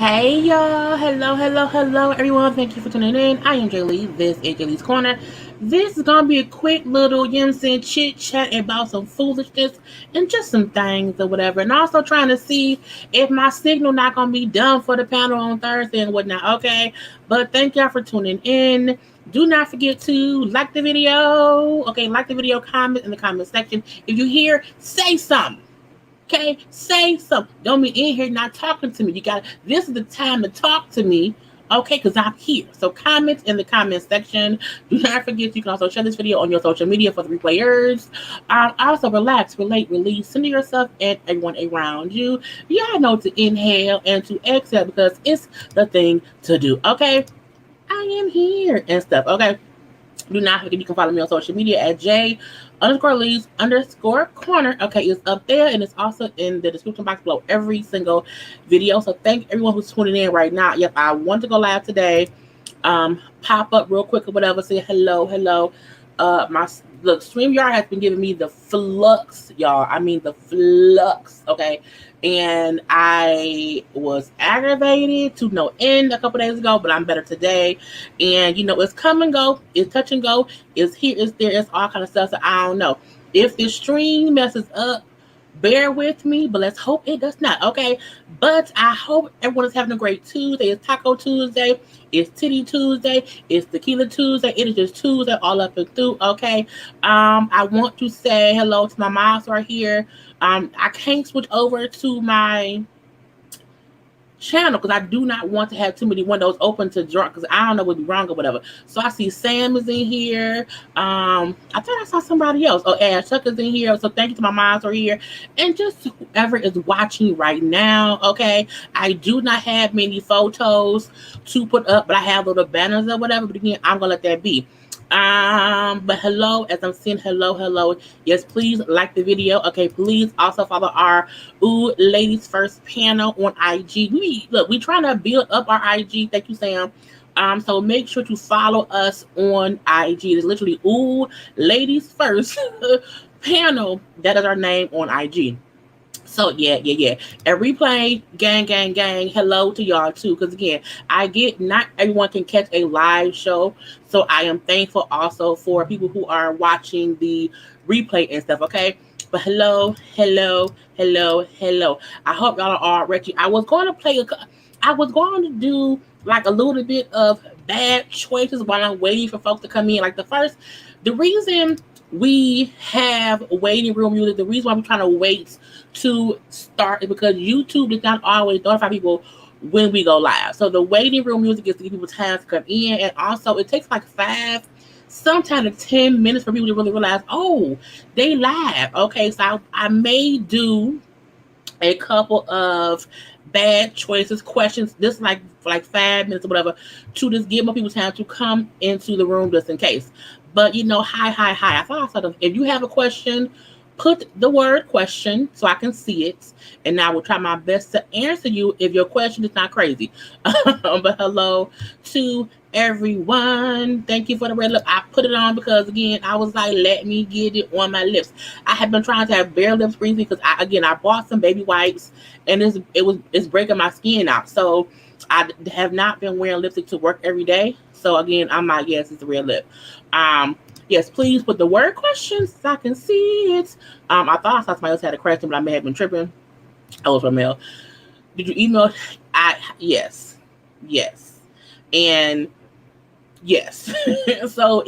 Hey y'all, hello everyone. Thank you for tuning in. I am Jaylee. This is JLeesCorner. This is gonna be a quick little, chit chat about some foolishness and just some things or whatever. And also trying to see if my signal not gonna be done for the panel on Thursday and whatnot. Okay, but thank y'all for tuning in. Do not forget to like the video. Okay, like the video, comment in the comment section. If you hear, say something. Okay, say something. Don't be in here not talking to me. This is the time to talk to me. Okay, because I'm here. So comment in the comment section. Do not forget you can also share this video on your social media for the replayers. Also relax, relate, release, center yourself and everyone around you. Y'all know to inhale and to exhale because it's the thing to do. Okay, I am here and stuff. Okay. Do not forget you can follow me on social media at J_Lees_Corner. Okay, it's up there and it's also in the description box below every single video. So thank everyone who's tuning in right now. Yep, I want to go live today. Pop up real quick or whatever. Say hello. My StreamYard has been giving me the flux, y'all. I mean the flux. Okay. And I was aggravated to no end a couple days ago, but I'm better today. And it's come and go, it's touch and go, it's here, it's there, it's all kind of stuff. So I don't know if the stream messes up. Bear with me, but let's hope it does not. Okay, but I hope everyone is having a great Tuesday. It's Taco Tuesday, it's Titty Tuesday, it's Tequila Tuesday. It is just Tuesday all up and through. Okay, I want to say hello to my moms right here. I can't switch over to my channel because I do not want to have too many windows open to drunk because I don't know what'd be wrong or whatever. So I see Sam is in here. I thought I saw somebody else. Oh, Ash Chuck is in here. So thank you to my moms are here. And just whoever is watching right now, okay? I do not have many photos to put up, but I have little banners or whatever. But again, I'm gonna let that be. But hello, as I'm saying hello. Yes, please like the video. Okay, please also follow our Ladies First panel on IG. We trying to build up our IG. Thank you, Sam. So make sure to follow us on IG. It's literally Ladies First panel. That is our name on IG. So yeah. And replay, gang. Hello to y'all too, because again, I get not everyone can catch a live show, so I am thankful also for people who are watching the replay and stuff. Okay, but hello. I hope y'all are all ready. I was going to do like a little bit of bad choices while I'm waiting for folks to come in. Like the reason we have waiting room music, the reason why we're trying to wait to start is because YouTube does not always notify people when we go live. So the waiting room music is to give people time to come in, and also it takes like 5, sometimes 10 minutes for people to really realize, oh, they live. Okay, so I may do a couple of bad choices, questions, just like for like 5 minutes or whatever, to just give more people time to come into the room just in case. But hi. I thought I saw them. If you have a question, put the word question so I can see it, and I will try my best to answer you if your question is not crazy. But hello to everyone. Thank you for the red lip. I put it on because again, I was like, let me get it on my lips. I have been trying to have bare lips recently because I bought some baby wipes and it's breaking my skin out. So I have not been wearing lipstick to work every day. So again, I'm like, yes, it's a real lip. Yes, please put the word questions so I can see it. I thought I saw somebody else had a question, but I may have been tripping. I was from mail. Did you email? Yes. And yes. So,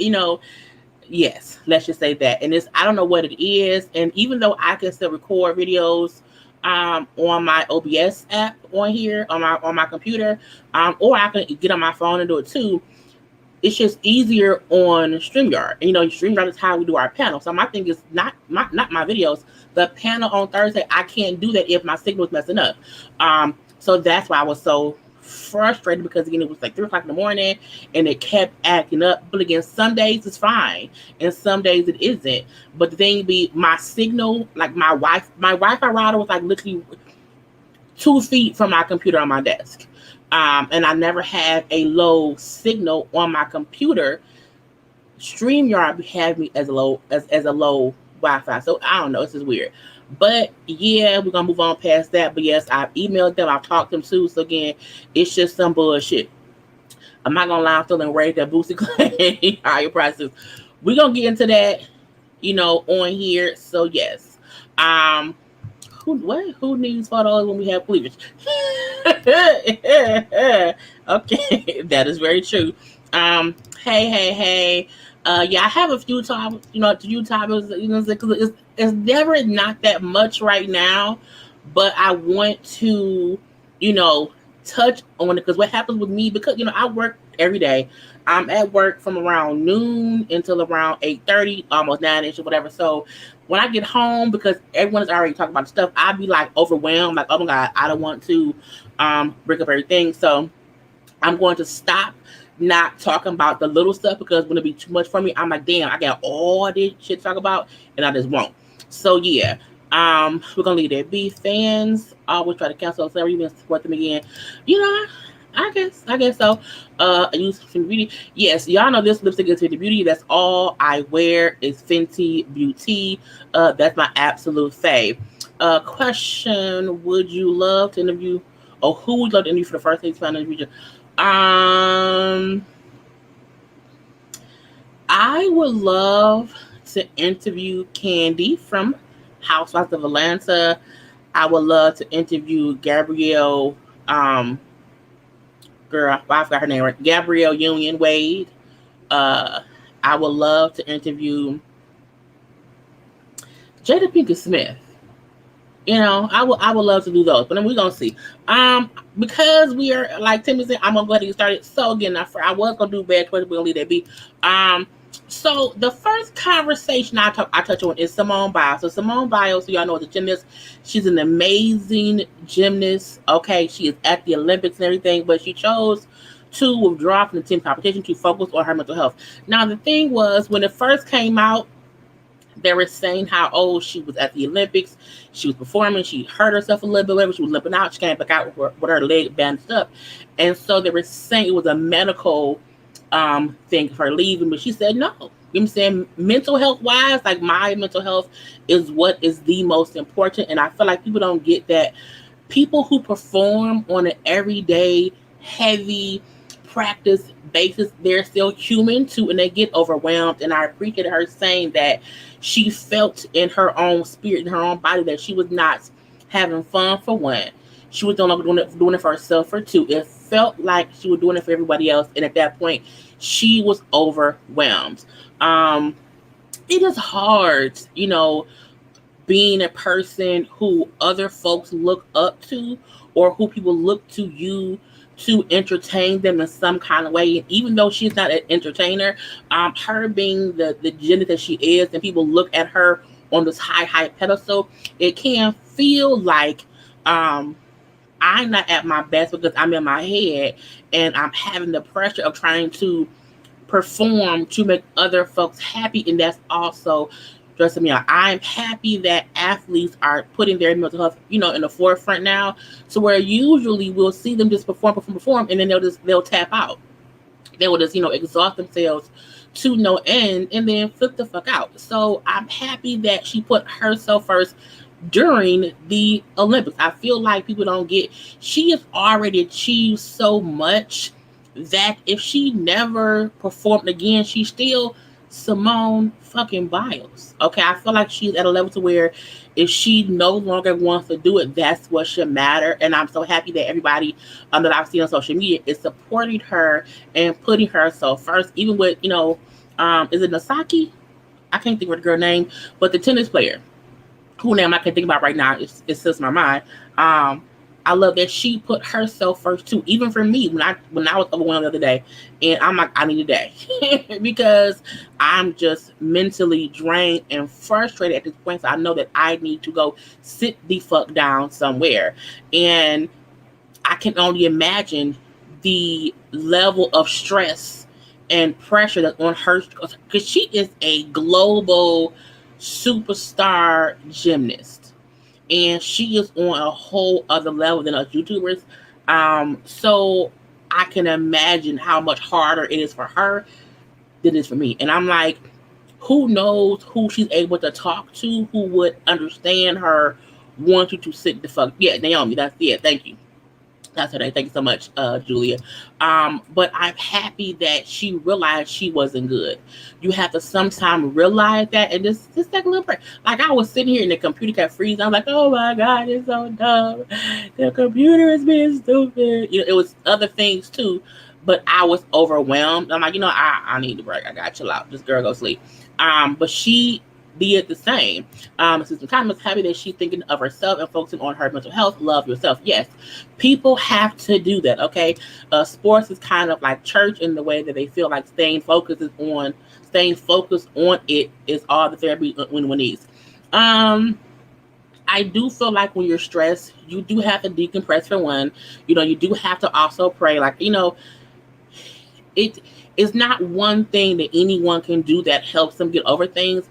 yes, let's just say that. And I don't know what it is. And even though I can still record videos on my OBS app on here, on my computer, or I can get on my phone and do it too. It's just easier on StreamYard. And StreamYard is how we do our panel. So my thing is not my videos. The panel on Thursday, I can't do that if my signal is messing up. So that's why I was so frustrated because again, it was like 3:00 in the morning and it kept acting up. But again, some days it's fine and some days it isn't. But the thing be my signal, like my Wi-Fi router was like literally 2 feet from my computer on my desk. And I never had a low signal on my computer. StreamYard had me as a low Wi-Fi. So I don't know, it's just weird. But yeah, we're gonna move on past that. But yes, I've emailed them, I've talked to them too. So again, it's just some bullshit. I'm not gonna lie, I'm feeling worried that Boosie claim higher prices. We're gonna get into that, on here. So yes. Who needs photos when we have cleavage? Okay, that is very true. Hey. Yeah, I have a few topics, because it's never not that much right now, but I want to, you know, touch on it because what happens with me, because I work every day. I'm at work from around noon until around 8:30, almost 9ish or whatever. So when I get home, because everyone is already talking about the stuff, I'd be like overwhelmed, like, oh my God, I don't want to bring up everything. So I'm going to stop not talking about the little stuff because when it be too much for me, I'm like, damn, I got all this shit to talk about and I just won't. So yeah. We're gonna leave that be. Fans always try to cancel us every even support them again. You know, I guess so. I use Fenty Beauty. Yes, y'all know this lipstick is Fenty Beauty. That's all I wear is Fenty Beauty. That's my absolute fave. Question: would you love to interview, or who would love to interview for the first thing found in the future? I would love to interview Candy from Housewives of Atlanta. I would love to interview Gabrielle. I forgot her name right. Gabrielle Union Wade. I would love to interview Jada Pinkett Smith. I would love to do those, but then we're gonna see. Because we are like Timmy said, I'm gonna go ahead and get started. So again, I was gonna do bad choice, we're gonna leave that be. So the first conversation I touch on is Simone Biles. So Simone Biles, so y'all know, the gymnast. She's an amazing gymnast. Okay, she is at the Olympics and everything, but she chose to withdraw from the team competition to focus on her mental health. Now the thing was, when it first came out, they were saying how she was at the Olympics, she was performing, she hurt herself a little bit, whatever, she was limping out, she came back out with her leg bandaged up, and so they were saying it was a medical thing for her leaving, but she said no. You know what I'm saying? Mental health wise, like my mental health is what is the most important, and I feel like people don't get that. People who perform on an everyday, heavy practice basis, they're still human too, and they get overwhelmed. And I appreciate her saying that she felt in her own spirit, in her own body, that she was not having fun for one. She was no longer doing it for herself for two. It felt like she was doing it for everybody else, and at that point, she was overwhelmed. It is hard, being a person who other folks look up to, or who people look to you to entertain them in some kind of way. And even though she's not an entertainer, her being the gender that she is, and people look at her on this high pedestal, it can feel like I'm not at my best because I'm in my head and I'm having the pressure of trying to perform to make other folks happy, and that's also stressing me out. I'm happy that athletes are putting their mental health, in the forefront now. So where usually we'll see them just perform, and then they'll tap out. They will just, exhaust themselves to no end and then flip the fuck out. So I'm happy that she put herself first during the Olympics. I feel like people don't get, she has already achieved so much that if she never performed again, she's still Simone fucking Biles. Okay, I feel like she's at a level to where if she no longer wants to do it, that's what should matter. And I'm so happy that everybody that I've seen on social media is supporting her and putting her so first, even with, is it Nasaki? I can't think of the girl name, but the tennis player, who name I can't think about right now, it slips my mind. I love that she put herself first too. Even for me, when I was overwhelmed the other day, and I'm like, I need a day because I'm just mentally drained and frustrated at this point. So I know that I need to go sit the fuck down somewhere, and I can only imagine the level of stress and pressure that's on her, because she is a global superstar gymnast. And she is on a whole other level than us YouTubers. So I can imagine how much harder it is for her than it is for me. And I'm like, who knows who she's able to talk to who would understand her, want you to sit the fuck. Yeah, Naomi, that's it. Thank you. That's her name. Thank you so much, Julia. But I'm happy that she realized she wasn't good. You have to sometimes realize that and just take a little break. Like I was sitting here and the computer kept freezing. I was like, oh my God, it's so dumb. The computer is being stupid. It was other things too, but I was overwhelmed. I'm like, I need a break. I got to chill out. This girl go sleep. But she did the same. Susan Khan happy that she's thinking of herself and focusing on her mental health. Love yourself. Yes, people have to do that. Okay, sports is kind of like church in the way that they feel like staying focused on it is all the therapy one needs. I do feel like when you're stressed, you do have to decompress for one. You do have to also pray. Like it's not one thing that anyone can do that helps them get over things.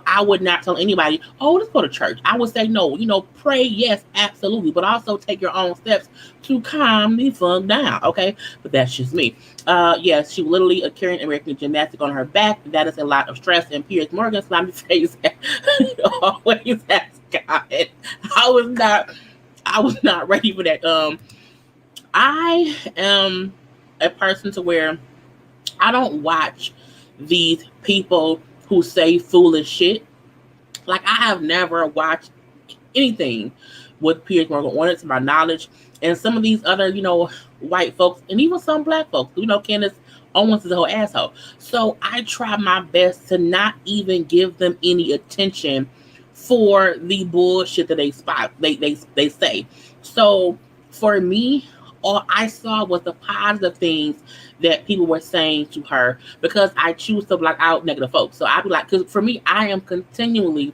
I would not tell anybody, oh, let's go to church. I would say, no, pray, yes, absolutely, but also take your own steps to calm the fuck down, okay? But that's just me. Yes, she literally carrying American gymnastic on her back. That is a lot of stress. And Piers Morgan, slimy face, always has God. I was not ready for that. I am a person to where I don't watch these people who say foolish shit. Like, I have never watched anything with Piers Morgan on it, to my knowledge. And some of these other, white folks, and even some black folks, Candace Owens is a whole asshole. So I try my best to not even give them any attention for the bullshit that they say. So for me, all I saw was the positive things that people were saying to her, because I choose to block out negative folks. So I'd be like, because for me, I am continually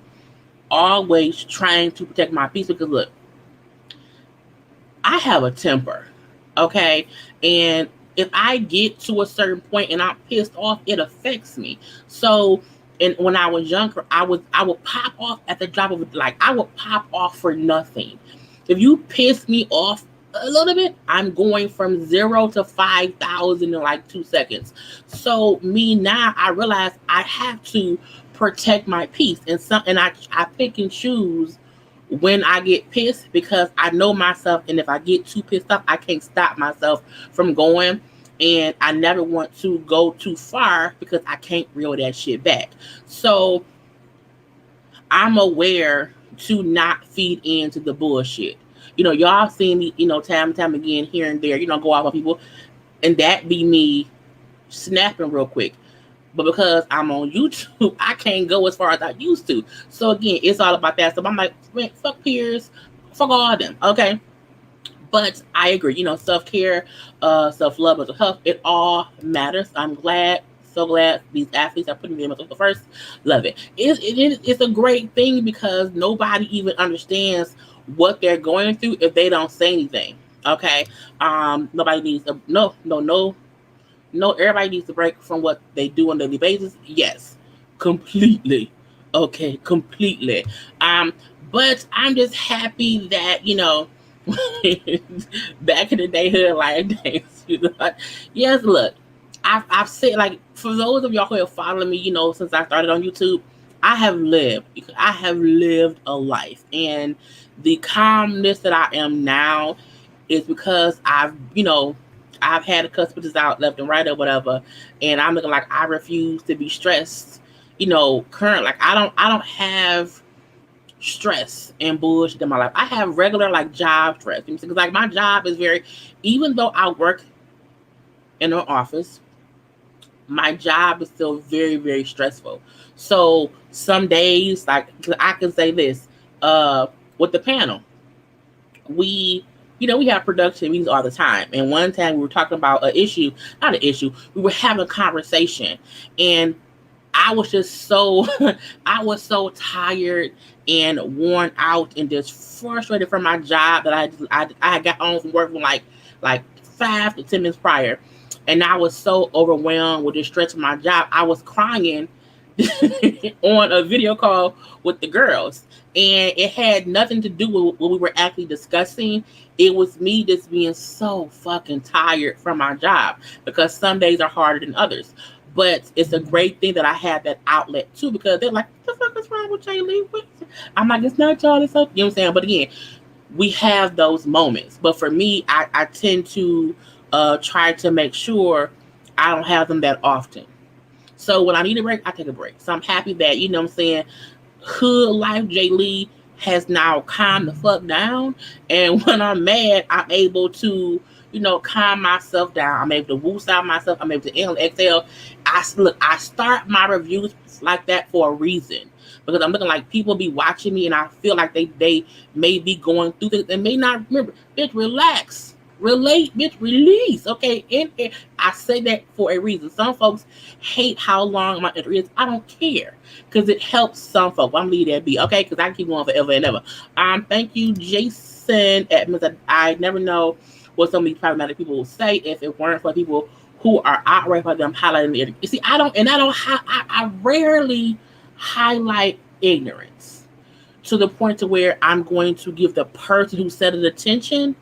always trying to protect my peace, because look, I have a temper, okay? And if I get to a certain point and I'm pissed off, it affects me. So, and when I was younger, I would pop off at the drop of, I would pop off for nothing. If you piss me off a little bit, I'm going from 0 to 5,000 in 2 seconds. So me now, I realize I have to protect my peace, and I pick and choose when I get pissed, because I know myself, and if I get too pissed off, I can't stop myself from going, and I never want to go too far because I can't reel that shit back. So I'm aware to not feed into the bullshit. Y'all seen me, time and time again, here and there, go off on people, and that be me snapping real quick. But because I'm on YouTube, I can't go as far as I used to. So again, it's all about that. So I'm like, man, fuck Piers, fuck all of them, okay? But I agree, self-care, self-love, mental health, it all matters. I'm so glad these athletes are putting their mental health first. Love it. It's a great thing, because nobody even understands what they're going through if they don't say anything. Okay. Nobody needs to no, everybody needs to break from what they do on a daily basis. Yes. Completely. Okay, completely. But I'm just happy that, back in the day, hood life days, yes, look, I've said, for those of y'all who have followed me, since I started on YouTube, I have lived a life, and the calmness that I am now is because I've had a customers out left and right or whatever, and I'm looking like I refuse to be stressed. Current, I don't have stress and bullshit in my life. I have regular job stress, because my job is even though I work in an office, my job is still very, very stressful. So some days, I can say this, with the panel, we have production meetings all the time. And one time we were talking about we were having a conversation, and I was just so, I was so tired and worn out and just frustrated from my job that I got home from work from like 5 to 10 minutes prior. And I was so overwhelmed with the stress of my job. I was crying on a video call with the girls. And it had nothing to do with what we were actually discussing. It was me just being so fucking tired from my job, because some days are harder than others. But it's a great thing that I have that outlet too, because they're like, what the fuck is wrong with Jaylee? I'm like, it's not y'all, it's up. You know what I'm saying? But again, we have those moments. But for me, I tend to try to make sure I don't have them that often. So when I need a break, I take a break. So I'm happy that, you know what I'm saying, hood life Jaylee has now calmed the fuck down. And when I'm mad, I'm able to, you know, calm myself down. I'm able to woo out myself. I'm able to inhale, exhale. I start my reviews like that for a reason. Because I'm looking like people be watching me and I feel like they may be going through this and may not remember. Bitch, relax. Relate, bitch, release. Okay. And I say that for a reason. Some folks hate how long my intro is. I don't care. Because it helps some folks. I'm leave that be. Okay, because I can keep going forever and ever. Thank you, Jason Edmonds. I never know what some of these problematic people will say if it weren't for people who are outraged by them highlighting the. You see, I rarely highlight ignorance to the point to where I'm going to give the person who said it attention,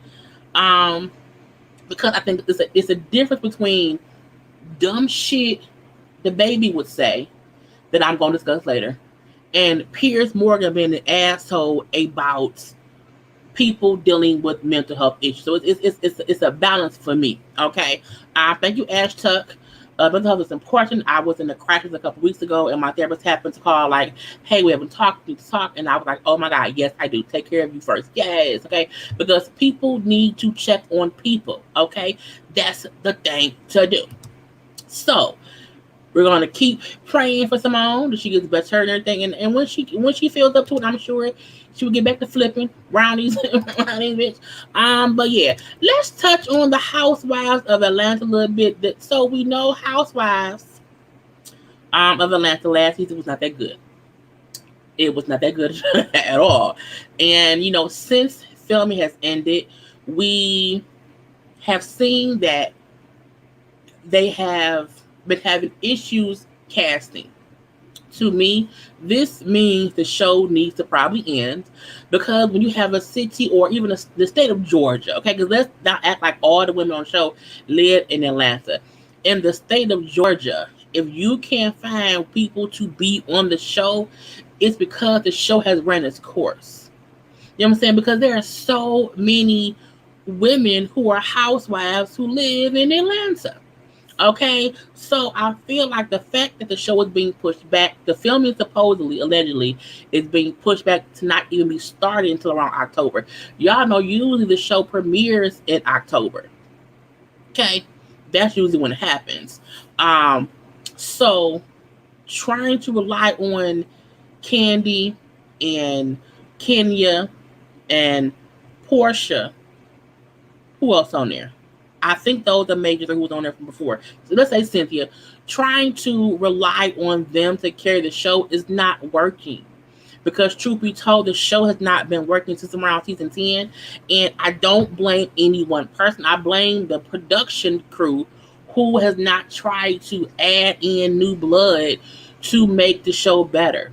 because I think it's a difference between dumb shit the baby would say that I'm going to discuss later, and Piers Morgan being an asshole about people dealing with mental health issues. So it's a balance for me. Okay. Thank you, Ash Tuck. Mental health is important. I was in the crisis a couple weeks ago, and my therapist happened to call like, "Hey, we haven't talked. We need to talk." And I was like, "Oh my God, yes, I do. Take care of you first." Yes, okay. Because people need to check on people. Okay, that's the thing to do. So we're gonna keep praying for Simone that she gets better and everything. And when she feels up to it, I'm sure she will get back to flipping brownies, bitch. But yeah, let's touch on the Housewives of Atlanta a little bit. So we know Housewives of Atlanta last season was not that good. It was not that good at all. And you know, since filming has ended, we have seen that they have been having issues casting. To me, this means the show needs to probably end, because when you have a city or even the state of Georgia, okay, because let's not act like all the women on the show live in Atlanta. In the state of Georgia, if you can't find people to be on the show, it's because the show has run its course. You know what I'm saying? Because there are so many women who are housewives who live in Atlanta. Okay, so I feel like the fact that the show is being pushed back, the filming supposedly, allegedly, is being pushed back to not even be started until around October. Y'all know usually the show premieres in October. Okay, that's usually when it happens. So trying to rely on Candy and Kenya and Porsha. Who else on there? I think those are majors who was on there from before. So let's say Cynthia. Trying to rely on them to carry the show is not working. Because truth be told, the show has not been working since around season 10. And I don't blame any one person. I blame the production crew who has not tried to add in new blood to make the show better.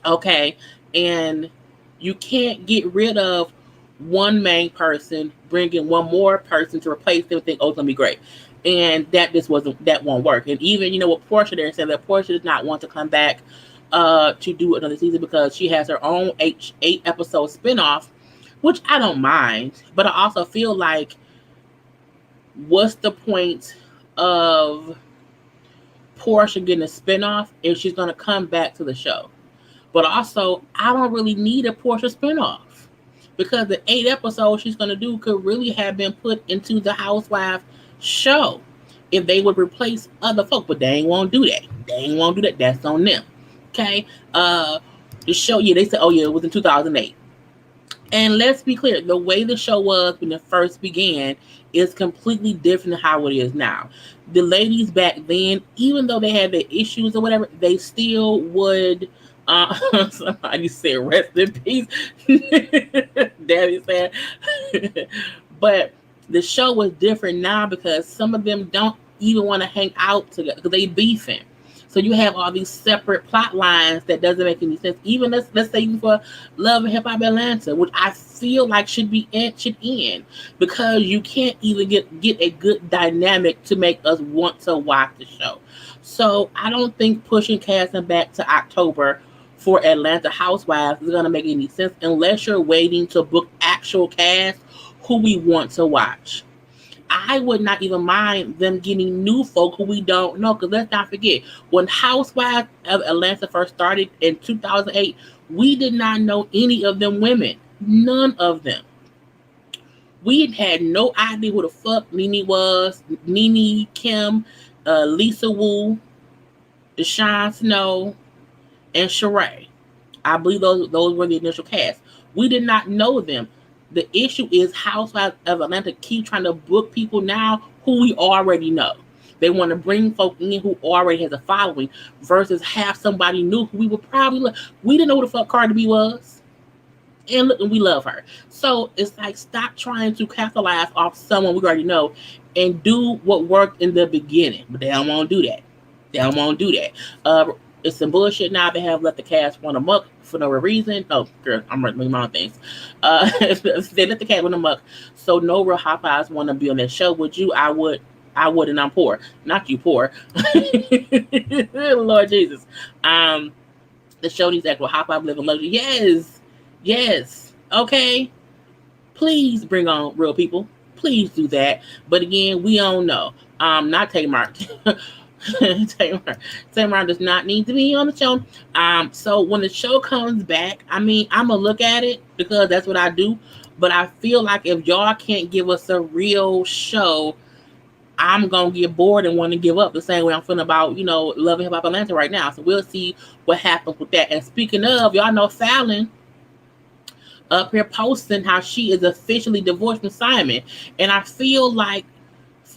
Okay? And you can't get rid of one main person, bringing one more person to replace them, think, oh, it's gonna be great. And that won't work. And even, you know, with Porsha there saying that Porsha does not want to come back to do another season because she has her own 8-episode spinoff, which I don't mind. But I also feel like, what's the point of Porsha getting a spinoff if she's gonna come back to the show? But also, I don't really need a Porsha spinoff, because the 8 episodes she's going to do could really have been put into the Housewives show if they would replace other folk. But they ain't won't do that. That's on them. Okay? The show, yeah, they said, oh yeah, it was in 2008. And let's be clear, the way the show was when it first began is completely different than how it is now. The ladies back then, even though they had their issues or whatever, they still would... somebody said rest in peace. Daddy said. But the show was different now because some of them don't even want to hang out together because they beefing. So you have all these separate plot lines that doesn't make any sense. Even let's say even for Love and Hip Hop Atlanta, which I feel like should end because you can't even get a good dynamic to make us want to watch the show. So I don't think pushing casting back to October for Atlanta Housewives is gonna make any sense unless you're waiting to book actual cast who we want to watch. I would not even mind them getting new folk who we don't know. Because let's not forget, when Housewives of Atlanta first started in 2008, we did not know any of them women. None of them. We had no idea who the fuck Nene was. Nene, Kim, Lisa Wu, Deshaun Snow, and Sheree. I believe those were the initial cast. We did not know them. The issue is Housewives of Atlanta keep trying to book people now who we already know. They want to bring folk in who already has a following versus have somebody new who we would probably we didn't know who the fuck Cardi B was. And look, we love her. So it's like, stop trying to capitalize off someone we already know and do what worked in the beginning. But they don't want to do that. They don't want to do that. It's some bullshit now. They have let the cast run amok for no reason. Oh, girl, I'm making my own things. They let the cat run amok. So no Real Housewives want to be on that show. Would you? I would, and I'm poor. Not you poor. Lord Jesus. The show needs actual Housewives living luxury. Yes. Okay. Please bring on real people. Please do that. But again, we don't know. Not Tamar. Tamar does not need to be on the show. So when the show comes back, I mean, I'm gonna look at it because that's what I do. But I feel like if y'all can't give us a real show, I'm gonna get bored and want to give up. The same way I'm feeling about, Love and Hip Hop Atlanta right now. So we'll see what happens with that. And speaking of, y'all know Falynn up here posting how she is officially divorced from Simon, and I feel like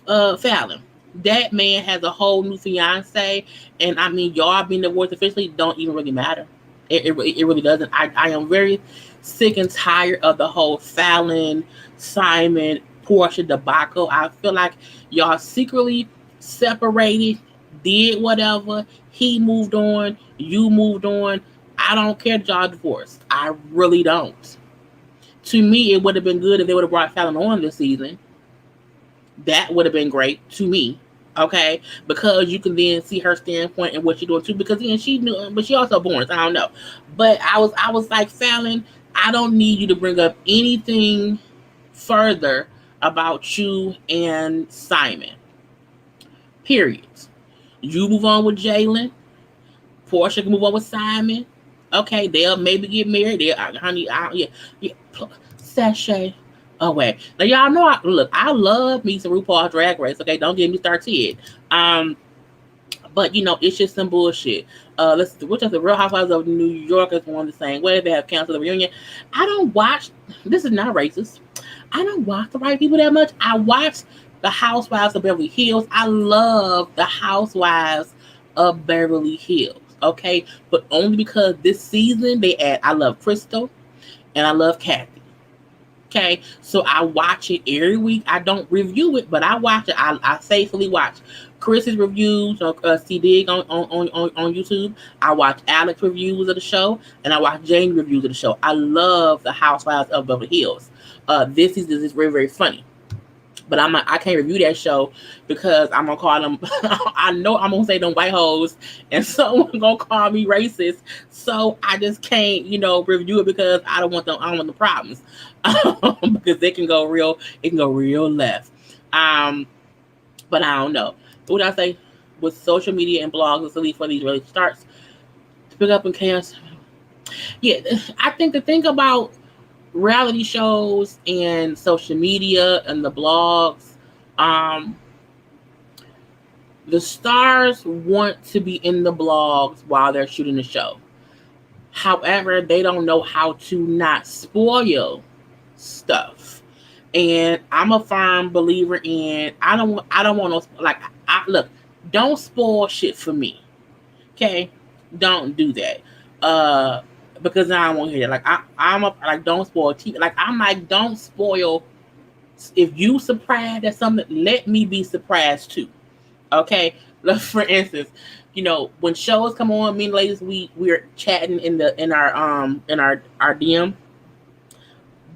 Falynn, that man has a whole new fiance, and I mean, y'all being divorced officially don't even really matter. It really doesn't. I am very sick and tired of the whole Falynn, Simon, Porsha debacle. I feel like y'all secretly separated, did whatever. He moved on, you moved on. I don't care that y'all divorced. I really don't. To me, it would have been good if they would have brought Falynn on this season. That would have been great to me. Okay, because you can then see her standpoint and what she's doing too. Because then she knew, but she also born. So I don't know. But I was like, Falynn, I don't need you to bring up anything further about you and Simon. Period. You move on with Jaylen. Porsha can move on with Simon. Okay, they'll maybe get married. Sashay. Oh wait, now y'all know I love me some RuPaul's Drag Race. Okay, don't get me started. But it's just some bullshit. Which is the Real Housewives of New York is one the same way. They have canceled the reunion. I don't watch. This is not racist. I don't watch the white people that much. I watch the Housewives of Beverly Hills. I love the Housewives of Beverly Hills. Okay, but only because this season I love Crystal and I love Kathy. Okay, so I watch it every week. I don't review it, but I watch it. I faithfully watch Chris's reviews on C-Dig on YouTube. I watch Alex reviews of the show, and I watch Jayne reviews of the show. I love the Housewives of Beverly Hills. This season is very, very funny. But I can't review that show because I'm gonna call them. I know I'm gonna say them white hoes, and someone gonna call me racist. So I just can't, review it because I don't want the problems. Because it can go real left. But I don't know. What did I say? With social media and blogs, at least for these really starts to pick up in chaos. Yeah, I think the thing about reality shows and social media and the blogs, the stars want to be in the blogs while they're shooting the show. However, they don't know how to not spoil stuff. And I'm a firm believer in I don't want to look, don't spoil shit for me. Okay? Don't do that. Because I don't want to hear that. Don't spoil TV. Don't spoil. If you surprised at something, let me be surprised too. Okay? For instance, when shows come on, me and ladies, we're chatting in our DM.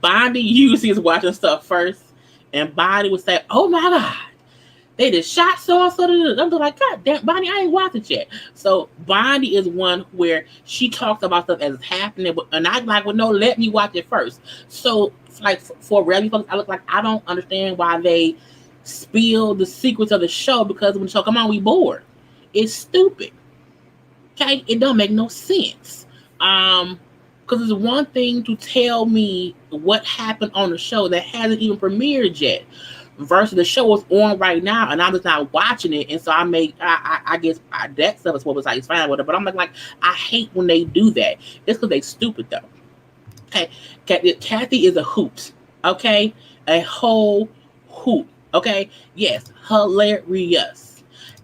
Bondi usually is watching stuff first, and Bondi would say, "Oh my god, they just shot so and so." I'm like, "God damn, Bondi, I ain't watched it yet." So Bondi is one where she talks about stuff as it's happening, and I'm like, "Well, no, let me watch it first." So like for regular folks, I look like I don't understand why they spill the secrets of the show, because when the show come on, we bored. It's stupid. Okay, it don't make no sense. Because it's one thing to tell me what happened on the show that hasn't even premiered yet, versus the show is on right now and I'm just not watching it, and so I guess that stuff is what was like fine with it. But I'm like I hate when they do that. It's because they stupid though. Okay, Kathy is a hoot. Okay, a whole hoot. Okay, yes, hilarious.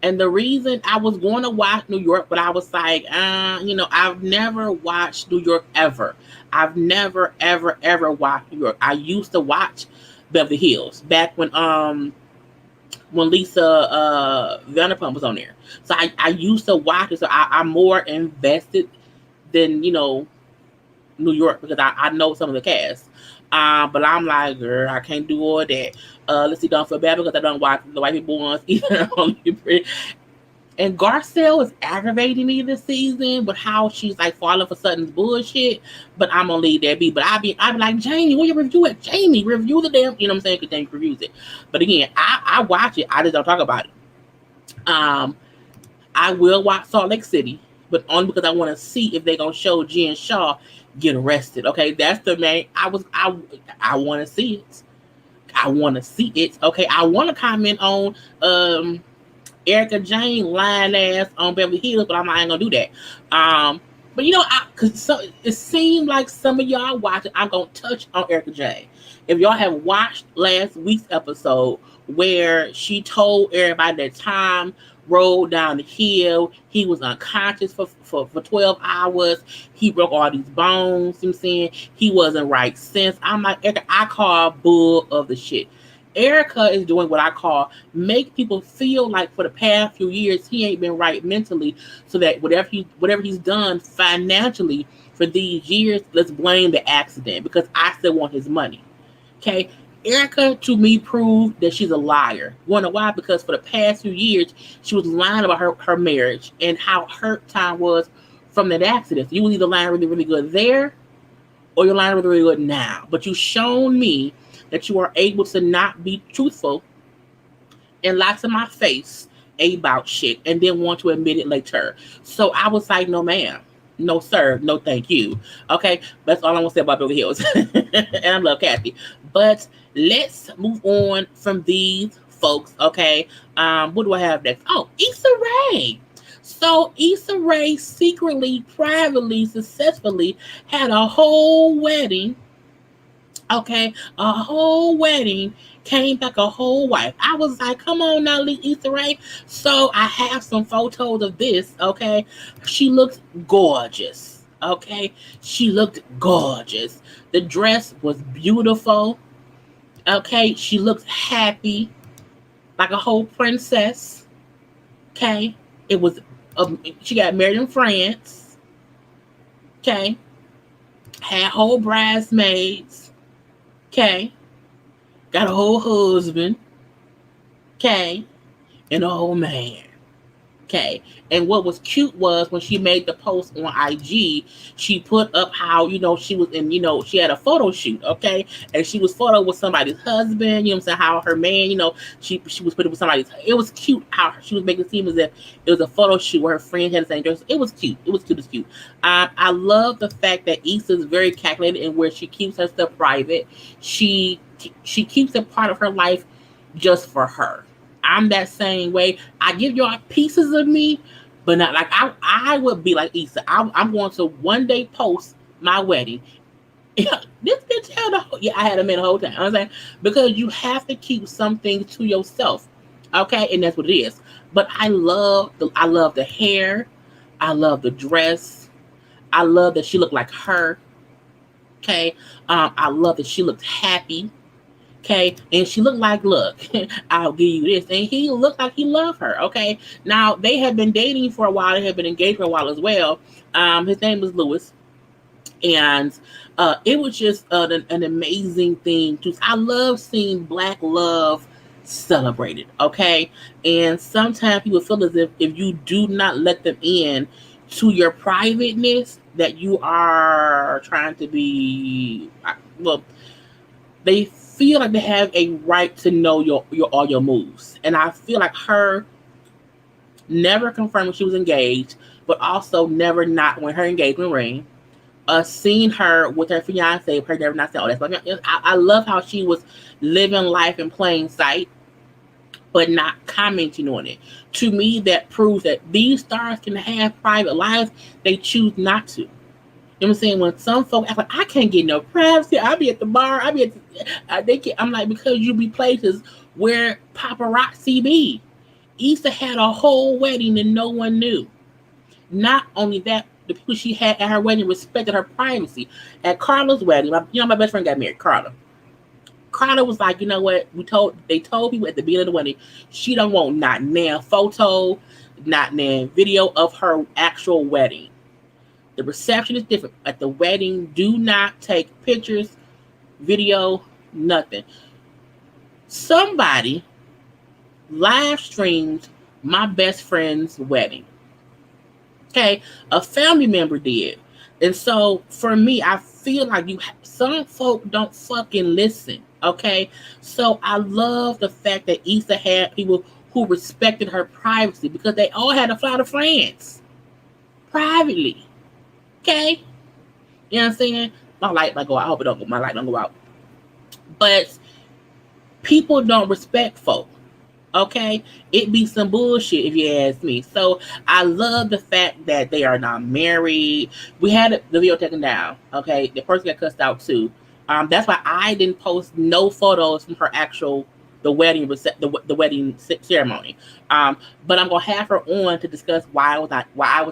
And the reason I was going to watch New York, but I was like, I've never watched New York ever. I've never, ever, ever watched New York. I used to watch Beverly Hills back when Lisa Vanderpump was on there. So I used to watch it. So I'm more invested than, New York, because I know some of the cast. But I'm like, girl, I can't do all that. Let's see, don't feel bad because I don't watch the white people ones either. And Garcelle is aggravating me this season with how she's like falling for Sutton's bullshit. But I'm gonna leave that be. But I be like, Jamie, where you review it? Jamie, review the damn, you know what I'm saying? Because Jamie reviews it. But again, I watch it. I just don't talk about it. I will watch Salt Lake City, but only because I want to see if they're gonna show Jen Shaw get arrested. Okay, that's the main. I want to see it. I want to see it. Okay, I want to comment on Erika Jayne lying ass on Beverly Hills, but I'm not gonna do that. But cause it seemed like some of y'all watching, I'm gonna touch on Erika Jayne. If y'all have watched last week's episode where she told everybody that Tom rolled down the hill, he was unconscious for 12 hours, he broke all these bones, you know what I'm saying? He wasn't right since. I'm like, Erika, I call bull of the shit. Erika is doing what I call make people feel like for the past few years he ain't been right mentally, so that whatever he's done financially for these years, let's blame the accident, because I still want his money. Okay, Erika to me proved that she's a liar. You wanna know why? Because for the past few years she was lying about her marriage and how hurt Tom was from that accident. So you was either lying really, really good there, or you're lying really, really good now. But you've shown me that you are able to not be truthful and lie to my face about shit and then want to admit it later. So I was like, no ma'am, no sir, no thank you. Okay, that's all I want to say about Beverly Hills. And I love Kathy. But let's move on from these folks. Okay, what do I have next? Oh, Issa Rae. So Issa Rae secretly, privately, successfully had a whole wedding. Okay, a whole wedding, came back a whole wife. I was like, come on now, Issa Rae. So I have some photos of this. Okay, she looked gorgeous. Okay, she looked gorgeous. The dress was beautiful. Okay, she looked happy, like a whole princess. Okay, it was. She got married in France. Okay, had whole bridesmaids. Okay, got a whole husband. Okay, and a whole man. Okay, and what was cute was when she made the post on IG, she put up how, she was in, she had a photo shoot, okay, and she was photo with somebody's husband, I'm saying, how her man, she was putting with somebody's, it was cute how she was making it seem as if it was a photo shoot where her friend had the same dress. It was cute. It was cute as cute. I love the fact that Issa is very calculated in where she keeps her stuff private. She keeps a part of her life just for her. I'm that same way. I give y'all pieces of me, but not like I would be like Issa. I'm going to one day post my wedding. This bitch had I had a man the whole time. I'm saying, because you have to keep some things to yourself, okay, and that's what it is. But I love the hair. I love the dress. I love that she looked like her. Okay, I love that she looked happy. Okay, and she looked like, look, I'll give you this, and he looked like he loved her. Okay, now they had been dating for a while, they had been engaged for a while as well. His name was Lewis, and it was just an amazing thing. I love seeing Black love celebrated. Okay, and sometimes people feel as if you do not let them in to your privateness, that you are trying to be well. They feel like they have a right to know your all your moves, and I feel like her never confirming she was engaged, but also never not when her engagement ring. Seeing her with her fiance, her never not saying, "Oh, that's like." I love how she was living life in plain sight, but not commenting on it. To me, that proves that these stars can have private lives. They choose not to. You know what I'm saying? When some folks act like, I can't get no privacy, I'll be at the bar, I'll be at I'm like, because you be places where paparazzi be. Issa had a whole wedding and no one knew. Not only that, the people she had at her wedding respected her privacy. At Karla's wedding, my best friend got married, Karla. Karla was like, you know what? They told people at the beginning of the wedding, she don't want not nan photo, not nan video of her actual wedding. The reception is different. At the wedding, do not take pictures, video, nothing. Somebody live streamed my best friend's wedding. Okay, a family member did. And so for me, I feel like some folk don't fucking listen. Okay, so I love the fact that Issa had people who respected her privacy, because they all had to fly to France privately. Okay, you know what I'm saying? My light might go out. I hope it don't go. My light don't go out. But people don't respect folk. Okay, it be some bullshit if you ask me. So I love the fact that they are not married. We had the video taken down. Okay, the person got cussed out too. That's why I didn't post no photos from her the wedding ceremony. But I'm gonna have her on to discuss why I was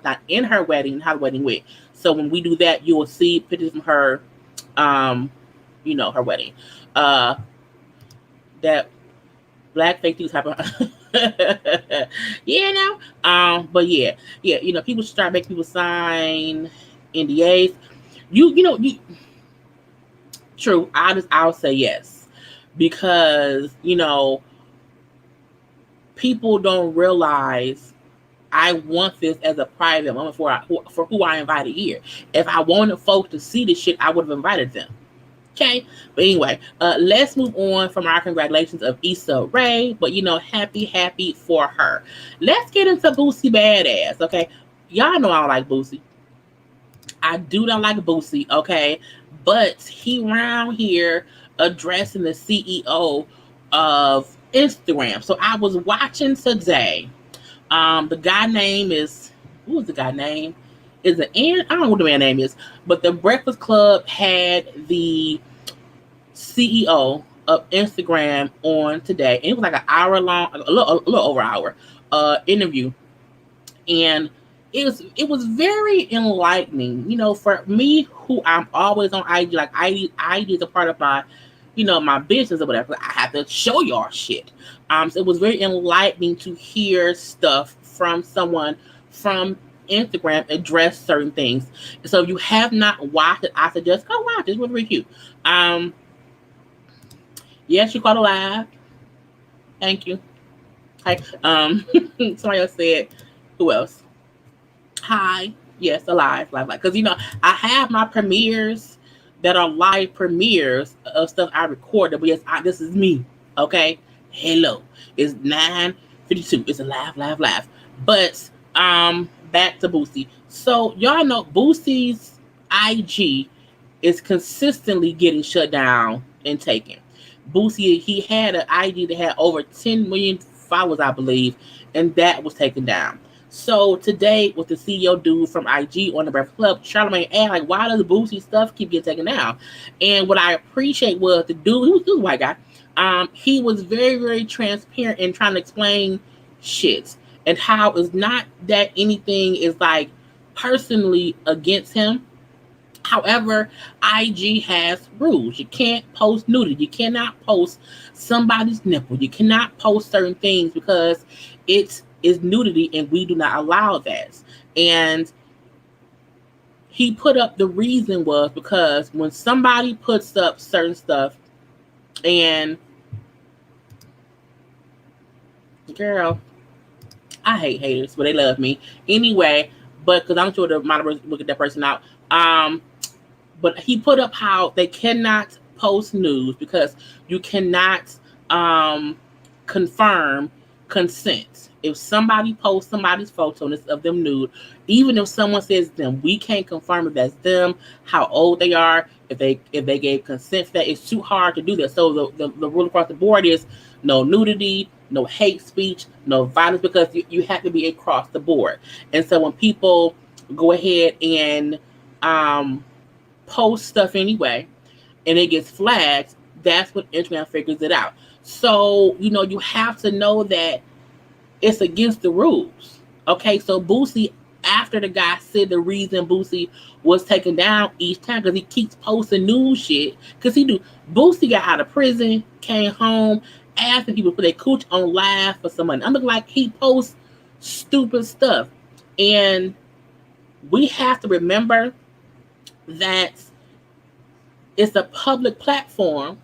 not in her wedding and how the wedding went. So when we do that, you will see pictures from her, her wedding. That black fake news happen. But yeah, people start making people sign NDAs. True. I'll say yes, because people don't realize I want this as a private moment for who I invited here. If I wanted folks to see this shit, I would have invited them. Okay, but anyway, let's move on from our congratulations of Issa Rae. But happy for her. Let's get into Boosie Badass. Okay, y'all know I don't like Boosie. I do not like Boosie. Okay, but he around here addressing the CEO of Instagram. So I was watching today. The guy name is, who was the guy name? Is it I don't know what the man's name is, but the Breakfast Club had the CEO of Instagram on today, and it was like an hour long, a little over an hour interview, and it was very enlightening. For me, who I'm always on IG, like IG is a part of my, my business or whatever. I have to show y'all shit. So it was very enlightening to hear stuff from someone from Instagram address certain things. So if you have not watched it, I suggest go watch it. It's really cute. Yes, you caught a live. Thank you. Hi. Somebody else said, who else? Hi. Yes, a live. Because I have my premieres that are live premieres of stuff I recorded, but yes, this is me. Okay. Hello. It's 9:52. It's a live. But back to Boosie. So y'all know Boosie's IG is consistently getting shut down and taken. Boosie, he had an IG that had over 10 million followers, I believe, and that was taken down. So today, with the CEO dude from IG on the Breakfast Club, Charlamagne asked, why does Boosie stuff keep getting taken down? And what I appreciate was the dude, he was a white guy. He was very, very transparent in trying to explain shit, and how it's not that anything is personally against him. However, IG has rules. You can't post nudity. You cannot post somebody's nipple. You cannot post certain things because it is nudity and we do not allow that. And he put up the reason was because when somebody puts up certain stuff and girl, I hate haters, but they love me. Anyway, but because I'm sure the moderators will get that person out. But he put up how they cannot post news because you cannot confirm consent. If somebody posts somebody's photo and it's of them nude, even if someone says them, we can't confirm if that's them, how old they are, if they gave consent for that. It's too hard to do that. So the rule across the board is no nudity, no hate speech, no violence, because you have to be across the board. And so when people go ahead and post stuff anyway and it gets flagged, that's when Instagram figures it out. So, you have to know that it's against the rules. Okay, so Boosie, after the guy said the reason Boosie was taken down each time because he keeps posting news shit, because Boosie got out of prison, came home, asking people to put their cooch on live for some money. I'm looking like he posts stupid stuff. And we have to remember that it's a public platform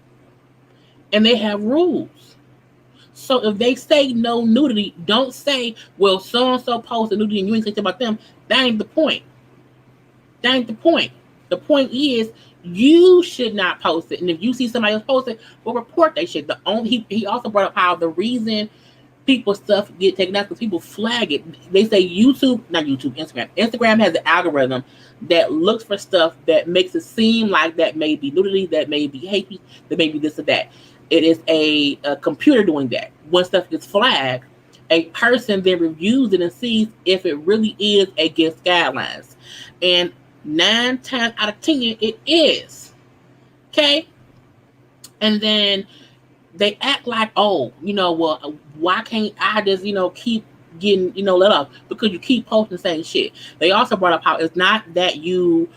and they have rules. So if they say no nudity, don't say, well, so-and-so posted nudity and you ain't saying about them. That ain't the point. That ain't the point. The point is you should not post it. And if you see somebody else post it, well, report that shit. He also brought up how the reason people's stuff get taken out because people flag it. They say Instagram. Instagram has an algorithm that looks for stuff that makes it seem like that may be nudity, that may be hate speech, that may be this or that. It is a computer doing that. When stuff gets flagged, a person then reviews it and sees if it really is against guidelines. And 9 times out of 10, it is. Okay? And then they act like, oh, well, why can't I just, keep getting, let off? Because you keep posting the same shit. They also brought up how it's not that you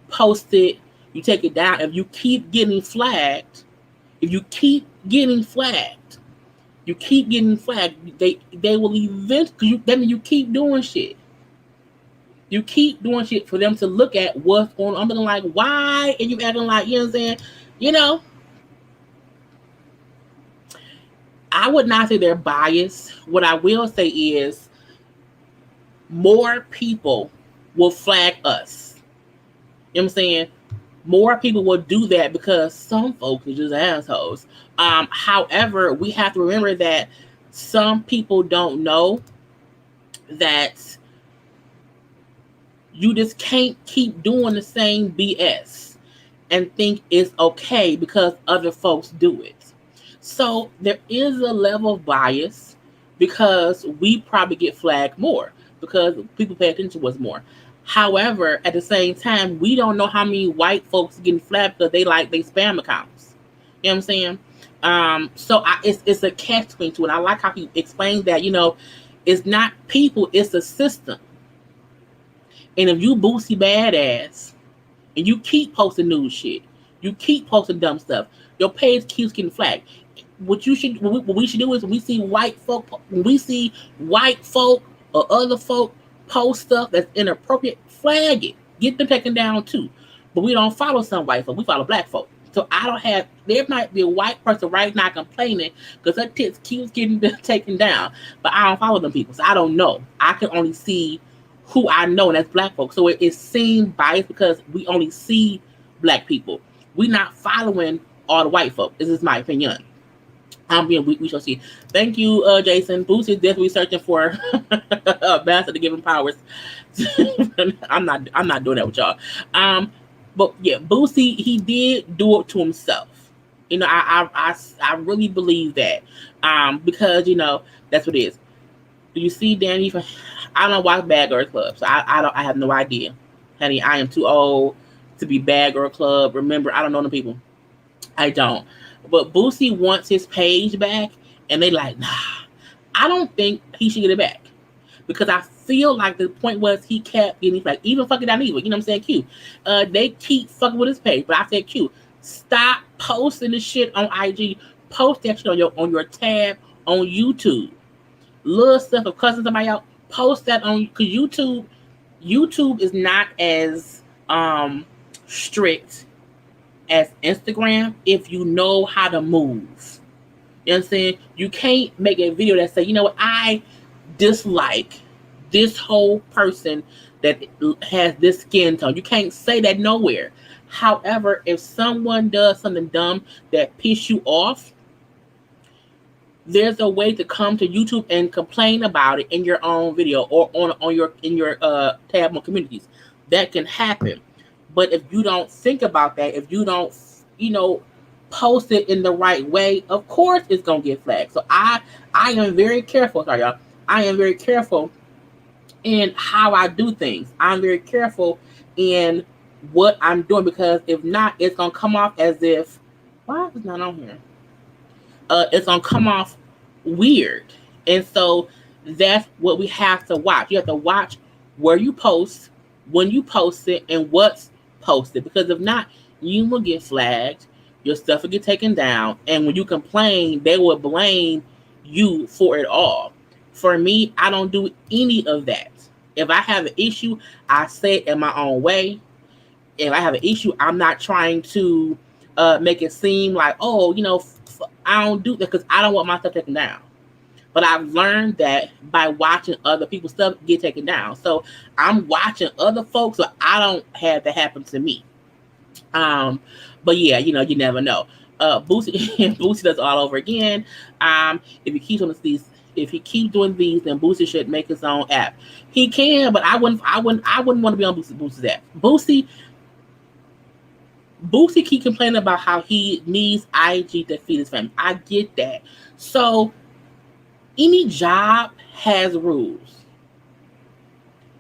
post it, you take it down. If you keep getting flagged, they will eventually, then you keep doing shit. You keep doing shit for them to look at what's going on. I'm like, why? And you acting like, you know what I'm saying? I would not say they're biased. What I will say is more people will flag us. You know what I'm saying? More people will do that because some folks are just assholes. However, we have to remember that some people don't know that you just can't keep doing the same BS and think it's okay because other folks do it. So there is a level of bias because we probably get flagged more because people pay attention to us more. However, at the same time, we don't know how many white folks getting flagged because they spam accounts. You know what I'm saying? So it's a catch-22, and I like how he explains that. It's not people, it's a system. And if you Boosie badass and you keep posting news shit, you keep posting dumb stuff, your page keeps getting flagged. What we should do is when we see white folk or other folk post stuff that's inappropriate, flag it. Get them taken down too. But we don't follow some white folk. We follow black folk. So there might be a white person right now complaining because her tits keeps getting taken down. But I don't follow them people. So I don't know. I can only see who I know, and that's black folk. So it seems biased because we only see black people. We're not following all the white folk. This is my opinion. We shall see. Thank you, Jason. Boosie is definitely searching for a bastard to give him powers. I'm not doing that with y'all. But yeah, Boosie, he did do it to himself. I really believe that. Because that's what it is. Do you see Danny? I don't watch Bad Girl Club, so I have no idea. Honey, I am too old to be Bad Girl Club. Remember, I don't know the people. I don't. But Boosie wants his page back, and they like, nah. I don't think he should get it back because I feel like the point was he kept getting like even fucking down evil. You know what I'm saying? Q. They keep fucking with his page, but I said Q. Stop posting the shit on IG. Post that shit on your tab on YouTube. Little stuff of cussing somebody out. Post that on because YouTube is not as strict as Instagram if you know how to move. You know what I'm saying? You can't make a video that say, you know what, I dislike this whole person that has this skin tone. You can't say that nowhere. However, if someone does something dumb that piss you off, there's a way to come to YouTube and complain about it in your own video or in your tab on communities. That can happen. But if you don't think about that, if you don't, post it in the right way, of course it's gonna get flagged. So I am very careful. Sorry, y'all. I am very careful in how I do things. I'm very careful in what I'm doing because if not, it's gonna come off as if why is it not on here? It's gonna come off weird, and so that's what we have to watch. You have to watch where you post, when you post it, and what's posted. Because if not, you will get flagged. Your stuff will get taken down, and when you complain, they will blame you for it all. For me, I don't do any of that. If I have an issue, I say it in my own way. If I have an issue, I'm not trying to make it seem like, I don't do that because I don't want my stuff taken down. But I've learned that by watching other people's stuff get taken down. So I'm watching other folks, so I don't have that happen to me. But yeah, you never know. Boosie does all over again. If he keeps doing these, then Boosie should make his own app. He can, but I wouldn't want to be on Boosie's app. Boosie keep complaining about how he needs IG to feed his family. I get that. So any job has rules.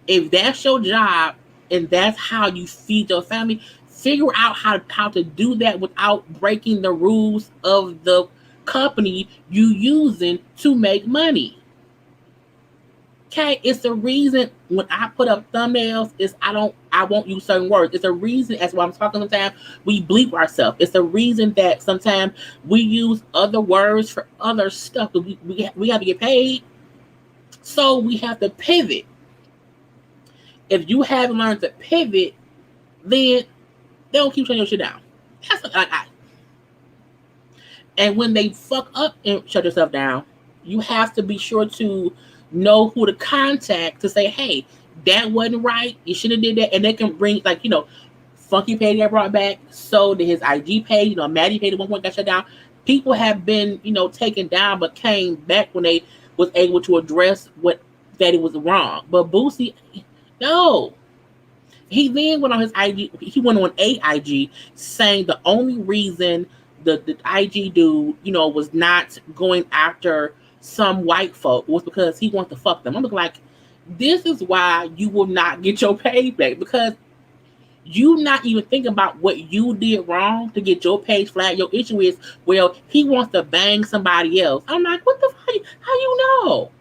If that's your job and that's how you feed your family, figure out how to do that without breaking the rules of the company you using to make money. Okay, it's the reason when I put up thumbnails is I won't use certain words. It's a reason as when I'm talking sometimes we bleep ourselves. It's a reason that sometimes we use other words for other stuff. We have to get paid. So we have to pivot. If you haven't learned to pivot, then they don't keep shutting your shit down. That's what And when they fuck up and shut yourself down, you have to be sure to know who to contact to say, hey, that wasn't right. You should have did that. And they can bring, Funky Page got brought back. So did his IG page. Maddie page at one point got shut down. People have been, taken down, but came back when they was able to address that it was wrong. But Boosie, no. He then went on his IG. He went on a IG saying the only reason the IG dude, was not going after some white folk was because he wanted to fuck them. I'm like, this is why you will not get your page back, because you not even thinking about what you did wrong to get your page flagged. Your issue is, well, he wants to bang somebody else. I'm like, what the fuck? How you know?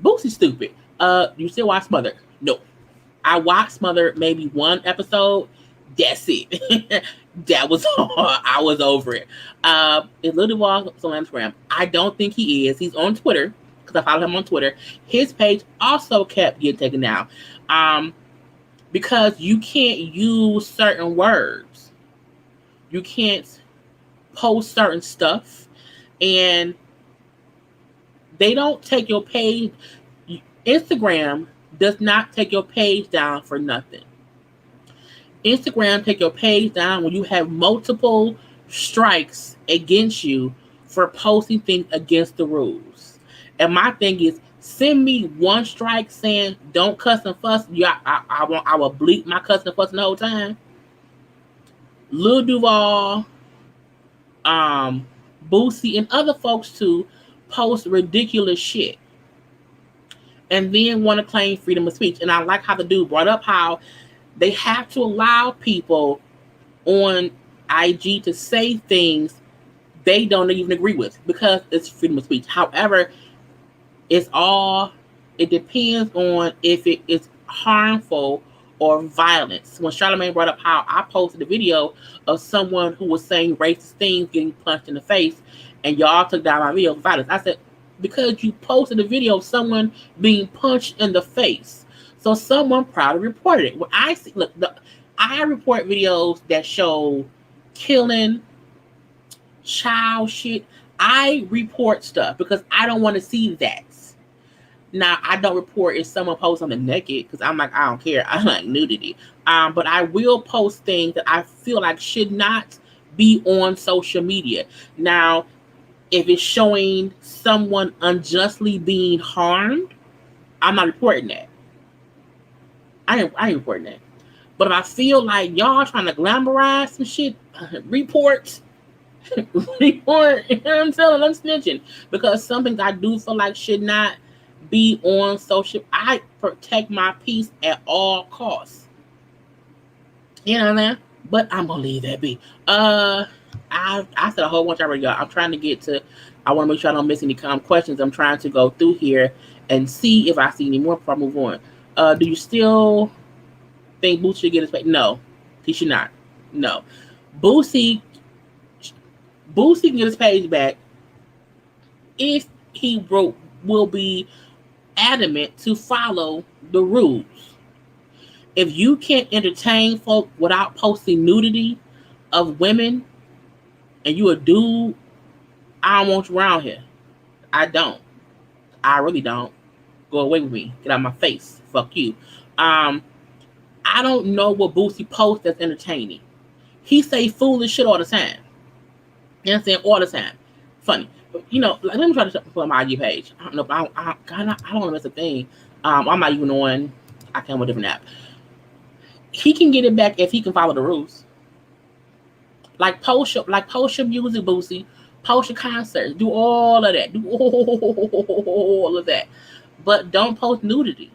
Boosie's stupid. You still watch Smothered? No. I watched Smothered maybe one episode. That's it. That was I was over it. Is Lil Duval on Instagram? I don't think he is. He's on Twitter because I follow him on Twitter. His page also kept getting taken down because you can't use certain words. You can't post certain stuff, and they don't take your page. Instagram does not take your page down for nothing. Instagram take your page down when you have multiple strikes against you for posting things against the rules. And my thing is, send me one strike saying don't cuss and fuss. Yeah, I will bleep my cussing and fussing the whole time. Lil Duval, Boosie, and other folks too post ridiculous shit. And then want to claim freedom of speech. And I like how the dude brought up how they have to allow people on IG to say things they don't even agree with because it's freedom of speech. However, it's all It depends on if it is harmful or violence. When Charlamagne brought up how I posted a video of someone who was saying racist things getting punched in the face, and y'all took down my video for violence, I said, because you posted a video of someone being punched in the face. So someone probably reported it. When I see, look, I report videos that show killing, child shit. I report stuff because I don't want to see that. Now, I don't report if someone posts something naked because I'm like, I don't care. I like nudity. But I will post things that I feel like should not be on social media. Now, if it's showing someone unjustly being harmed, I'm not reporting that. I ain't reporting that. But if I feel like y'all trying to glamorize some shit, report. Report. I'm telling, I'm snitching. Because some things I do feel like should not be on social. I protect my peace at all costs. You know what I mean? But I'm gonna leave that be. I said a whole bunch already, y'all. I'm trying to get to. I want to make sure I don't miss any questions. I'm trying to go through here and see if I see any more before I move on. Do you still think Boosie should get his pay? No, he should not. No, Boosie can get his page back if he will be adamant to follow the rules. If you can't entertain folk without posting nudity of women and you a dude, I don't want you around here. I don't. I really don't. Go away with me. Get out of my face. Fuck you. I don't know what Boosie posts that's entertaining. He say foolish shit all the time. You know what I'm saying? All the time. Funny. You know, let me try to put my IG page. I don't know, but I don't want to miss a thing. I'm not even on. I can't with a different app. He can get it back if he can follow the rules. Like Porsha music, Boosie, Porsha concerts, do all of that. Do all of that. But don't post nudity.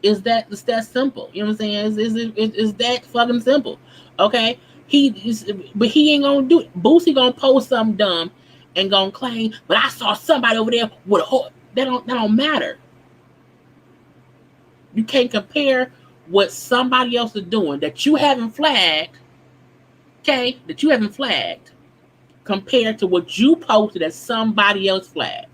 It's that simple. You know what I'm saying? Is that fucking simple? Okay? But he ain't gonna do it. Boosie gonna post something dumb and gonna claim, but I saw somebody over there with a whole. That don't matter. You can't compare what somebody else is doing that you haven't flagged, okay? That you haven't flagged, compared to what you posted that somebody else flagged.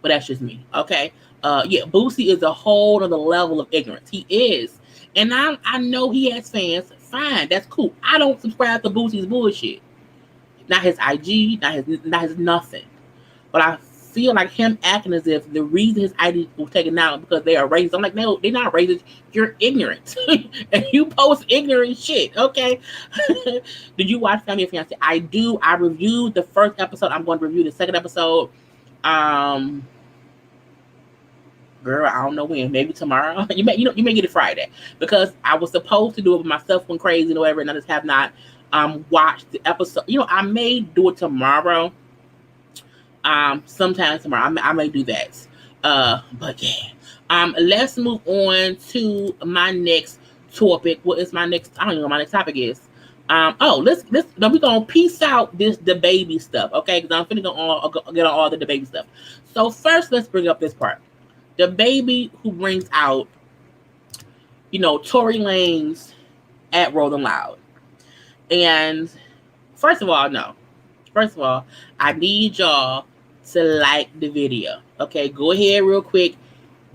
But that's just me, okay? Yeah, Boosie is a whole other level of ignorance. He is, and I know he has fans. Fine, that's cool. I don't subscribe to Boosie's bullshit. Not his IG, not his nothing. But I feel like him acting as if the reason his ID was taken out because they are racist. I'm like, no, they're not racist. You're ignorant. And you post ignorant shit, okay? Did you watch Family and Fiancé? I do. I reviewed the first episode. I'm going to review the second episode. Girl, I don't know when. Maybe tomorrow. You may get it Friday. Because I was supposed to do it, but myself went crazy and whatever, and I just have not watched the episode. You know, I may do it tomorrow. Sometime tomorrow. I may do that. But yeah. Let's move on to my next topic. What is my next? I don't even know what my next topic is. Let's we're gonna piece out the baby stuff, okay? Because I'm finna get on all the baby stuff. So first, let's bring up this part. The baby who brings out, Tory Lanez at Rolling Loud. And first of all, I need y'all to like the video. Okay, go ahead real quick.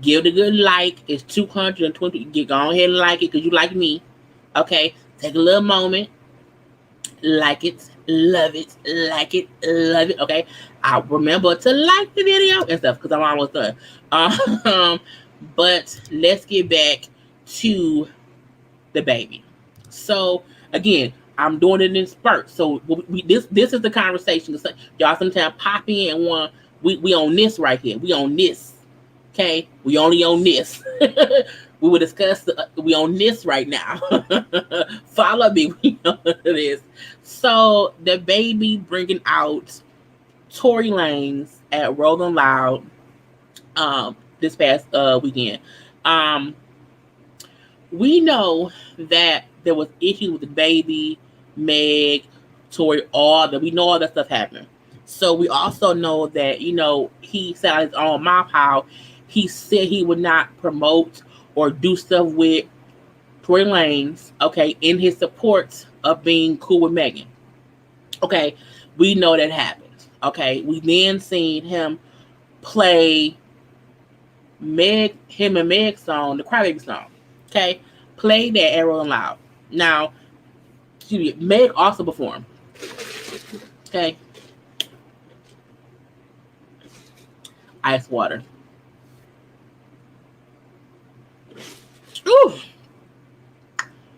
Give it a good like. It's 220. Go ahead and like it because you like me. Okay, take a little moment. Like it, love it, like it, love it. Okay, I remember to like the video and stuff because I'm almost done. But let's get back to the baby. So again, I'm doing it in spurts. So this is the conversation. Y'all sometimes pop in and want we on this right here. We on this. Okay, we only on this. We will discuss. We on this right now. Follow me. We on this. So the baby bringing out Tory Lanez at Rolling Loud this past weekend. We know that there was issues with the baby, Meg, Tory, we know all that stuff happened. So we also know that, he said out his own mouth how he said he would not promote or do stuff with Tory Lanez, okay, in his support of being cool with Megan. Okay, we know that happened. Okay, we then seen him play him and Meg's song, the Crybaby song. Okay, play that at Rolling Loud. Now, Meg also performed. Okay, ice water. Ooh.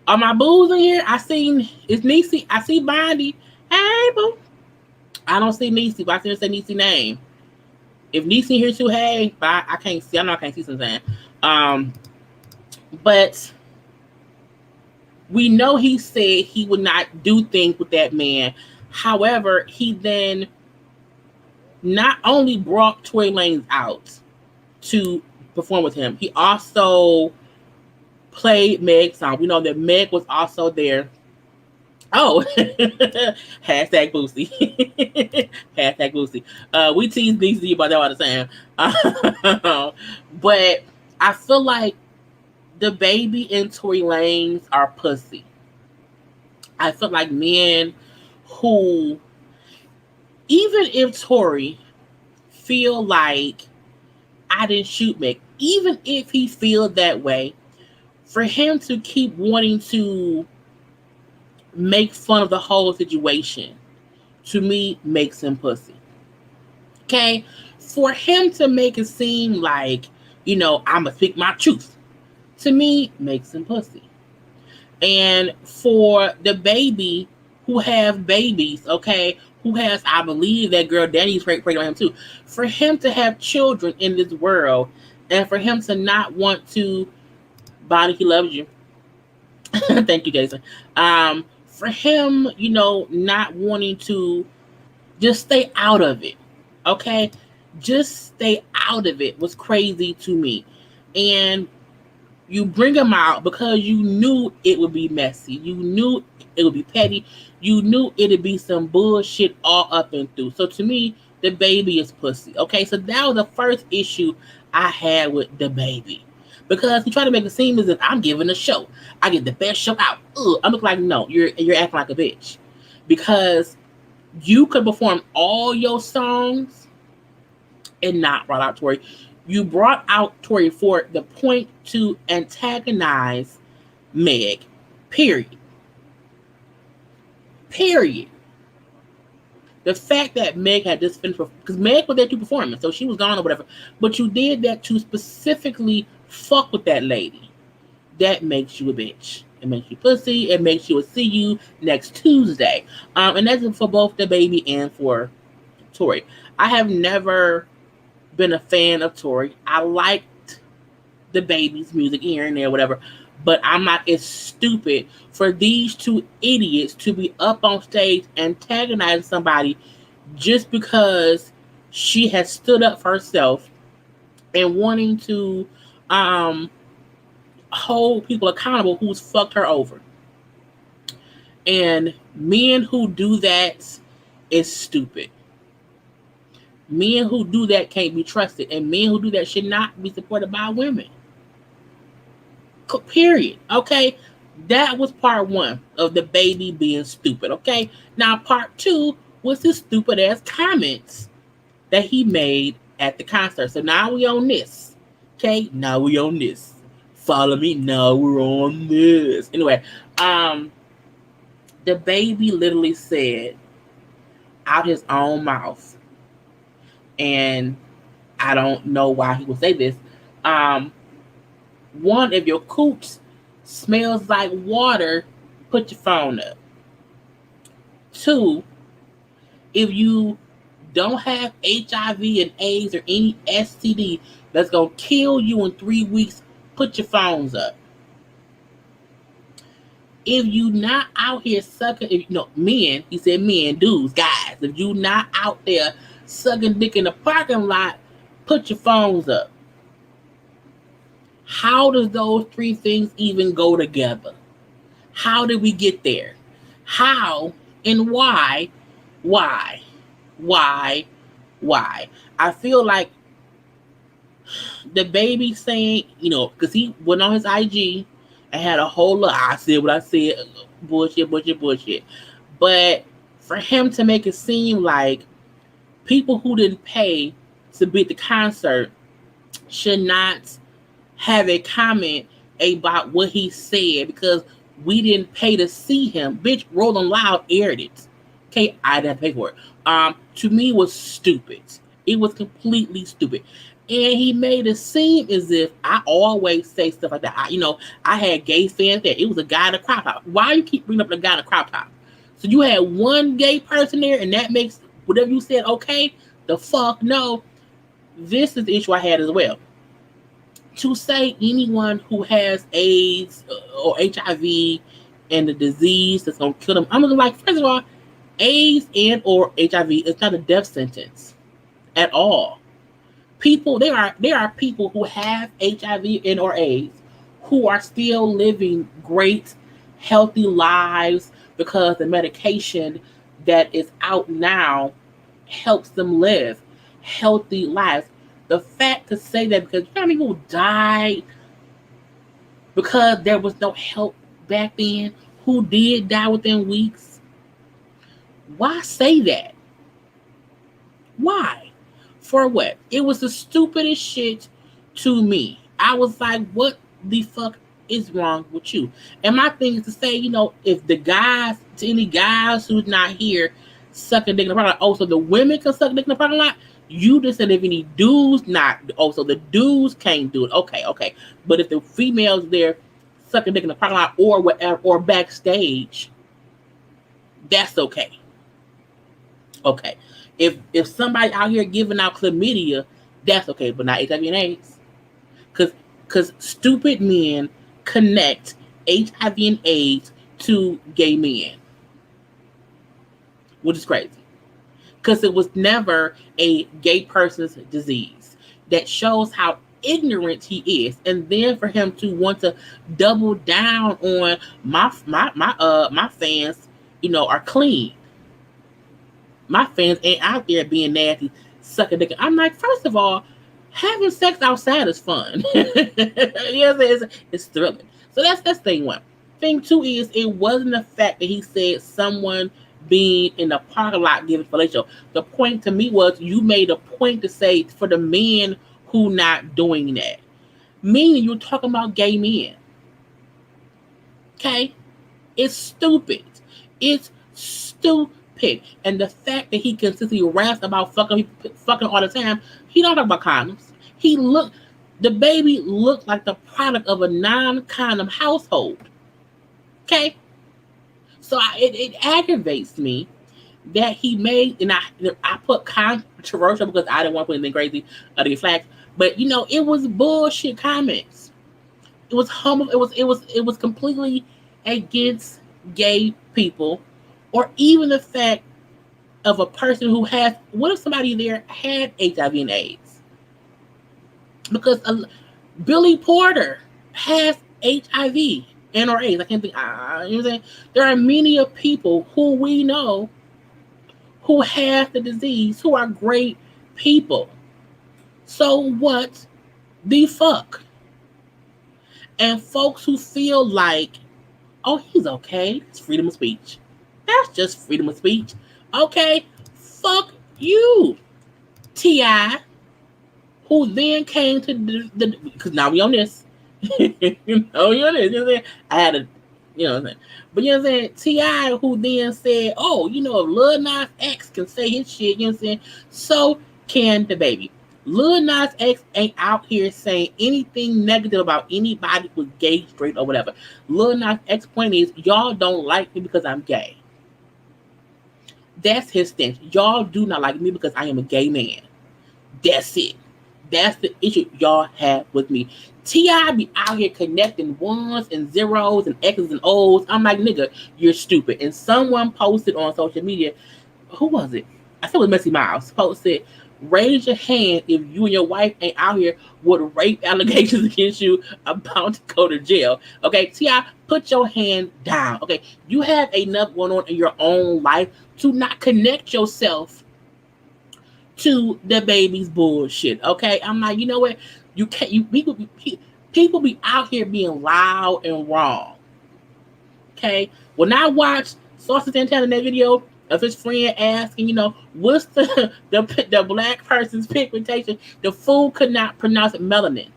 Are my boos in here? I seen it's Niecy. I see Bondy. Hey, boo. I don't see Niecy, but I see her say Niecy name. If Niecy here too, hey, but I can't see. I know I can't see something. But we know he said he would not do things with that man. However, he then not only brought Tory Lanez out to perform with him, he also played Meg's song. We know that Meg was also there. Oh, hashtag Boosie. Hashtag Boosie. We tease DC about that all the time. But I feel like the baby and Tory Lanez are pussy. I feel like men who, even if Tory feel like I didn't shoot Meg, even if he feels that way, for him to keep wanting to make fun of the whole situation, to me, makes him pussy. Okay? For him to make it seem like, I'm going to speak my truth, to me, makes him pussy. And for the baby who have babies, okay, who has, I believe that girl Danny's pregnant on him too, for him to have children in this world, and for him to not want to, Bonnie, he loves you. Thank you, Jason. For him, not wanting to just stay out of it, okay? Just stay out of it was crazy to me. And you bring him out because you knew it would be messy. You knew it would be petty. You knew it'd be some bullshit all up and through. So to me, the baby is pussy, okay? So that was the first issue I had with the baby. Because he tried to make it seem as if I'm giving a show. I get the best show out. I'm like, no, you're acting like a bitch. Because you could perform all your songs and not brought out Tory. You brought out Tory for the point to antagonize Meg. Period. The fact that Meg had just finished, because Meg was there to perform, so she was gone or whatever. But you did that to specifically fuck with that lady. That makes you a bitch. It makes you pussy. It makes you a see you next Tuesday. And that's for both the baby and for Tory. I have never been a fan of Tory. I liked the baby's music here and there, whatever. But I'm not as stupid for these two idiots to be up on stage antagonizing somebody just because she has stood up for herself and wanting to hold people accountable who's fucked her over. And men who do that is stupid. Men who do that can't be trusted. And men who do that should not be supported by women. Period. Okay? That was part one of the baby being stupid. Okay? Now part two was his stupid ass comments that he made at the concert. So now we on this. Okay? Now we on this. Follow me. Now we're on this. Anyway, the baby literally said out his own mouth, and I don't know why he would say this. One, if your cooch smells like water, put your phone up. Two, if you don't have HIV and AIDS or any STD that's going to kill you in 3 weeks, put your phones up. If you not out here sucking, men, he said men, dudes, guys, if you not out there sucking dick in the parking lot, put your phones up. How does those three things even go together? How did we get there? How and why? Why? I feel like The baby saying, because he went on his IG and had a whole lot. I said what I said, bullshit. But for him to make it seem like people who didn't pay to be at the concert should not have a comment about what he said because we didn't pay to see him. Bitch, Rolling Loud aired it. Okay, I didn't pay for it. To me, it was stupid. It was completely stupid. And he made it seem as if I always say stuff like that. I had gay fans there. It was a guy in a crop top. Why you keep bringing up the guy in a crop top? So you had one gay person there, and that makes whatever you said okay? The fuck no. This is the issue I had as well. To say anyone who has AIDS or HIV and the disease that's gonna kill them, I'm gonna like, first of all, AIDS and or HIV is not a death sentence at all. People, there are people who have HIV and or AIDS who are still living great, healthy lives because the medication that is out now helps them live healthy lives. The fact to say that because you know how many people died because there was no help back then, who did die within weeks? Why say that? Why? For what? It was the stupidest shit to me. I was like, what the fuck is wrong with you? And my thing is to say, if the guys, to any guys who's not here sucking dick in the parking lot, oh, so the women can suck dick in the parking lot? You just said if any dudes not, oh, so the dudes can't do it. Okay. But if the females there sucking dick in the parking lot or whatever, or backstage, that's okay. Okay. If somebody out here giving out chlamydia, that's okay, but not HIV and AIDS. Because stupid men connect HIV and AIDS to gay men, which is crazy. Because it was never a gay person's disease. That shows how ignorant he is. And then for him to want to double down on my fans, are clean. My fans ain't out there being nasty, sucking dick. I'm like, first of all, having sex outside is fun. It's thrilling. So that's thing one. Thing two is it wasn't the fact that he said someone being in the parking lot giving fellatio. The point to me was you made a point to say for the men who not doing that. Meaning you're talking about gay men. Okay? It's stupid. It's stupid. And the fact that he consistently raps about fucking all the time, he don't talk about condoms. The baby looked like the product of a non-condom household. Okay? So it aggravates me that he made, and I put controversial because I didn't want to put anything crazy to get flagged. But it was bullshit comments. It was it was completely against gay people, or even the fact of a person who has. What if somebody there had HIV and AIDS? Because Billy Porter has HIV and or AIDS. I can't think. You know what I'm saying? There are many of people who we know who have the disease who are great people. So what the fuck? And folks who feel like, oh, he's okay. It's freedom of speech. That's just freedom of speech. Okay, fuck you, T.I., who then came to the because now we on this. You know what I'm saying? I had a, you know what I'm saying? But you know what I'm saying? T.I., who then said, oh, if Lil Nas X can say his shit, you know what I'm saying? So can the baby. Lil Nas X ain't out here saying anything negative about anybody who's gay, straight, or whatever. Lil Nas X point is, y'all don't like me because I'm gay. That's his stance. Y'all do not like me because I am a gay man. That's it. That's the issue y'all have with me. T.I. be out here connecting ones and zeros and X's and O's. I'm like, nigga, you're stupid. And someone posted on social media, who was it? I think it was Messy Miles, posted, raise your hand if you and your wife ain't out here with rape allegations against you about to go to jail. Okay, T.I., put your hand down. Okay, you have enough going on in your own life to not connect yourself to the baby's bullshit. Okay, I'm like, you know what? You can't. People be out here being loud and wrong. Okay, when I watched Saucy Santana in that video of his friend asking, what's the black person's pigmentation, the fool could not pronounce it melanin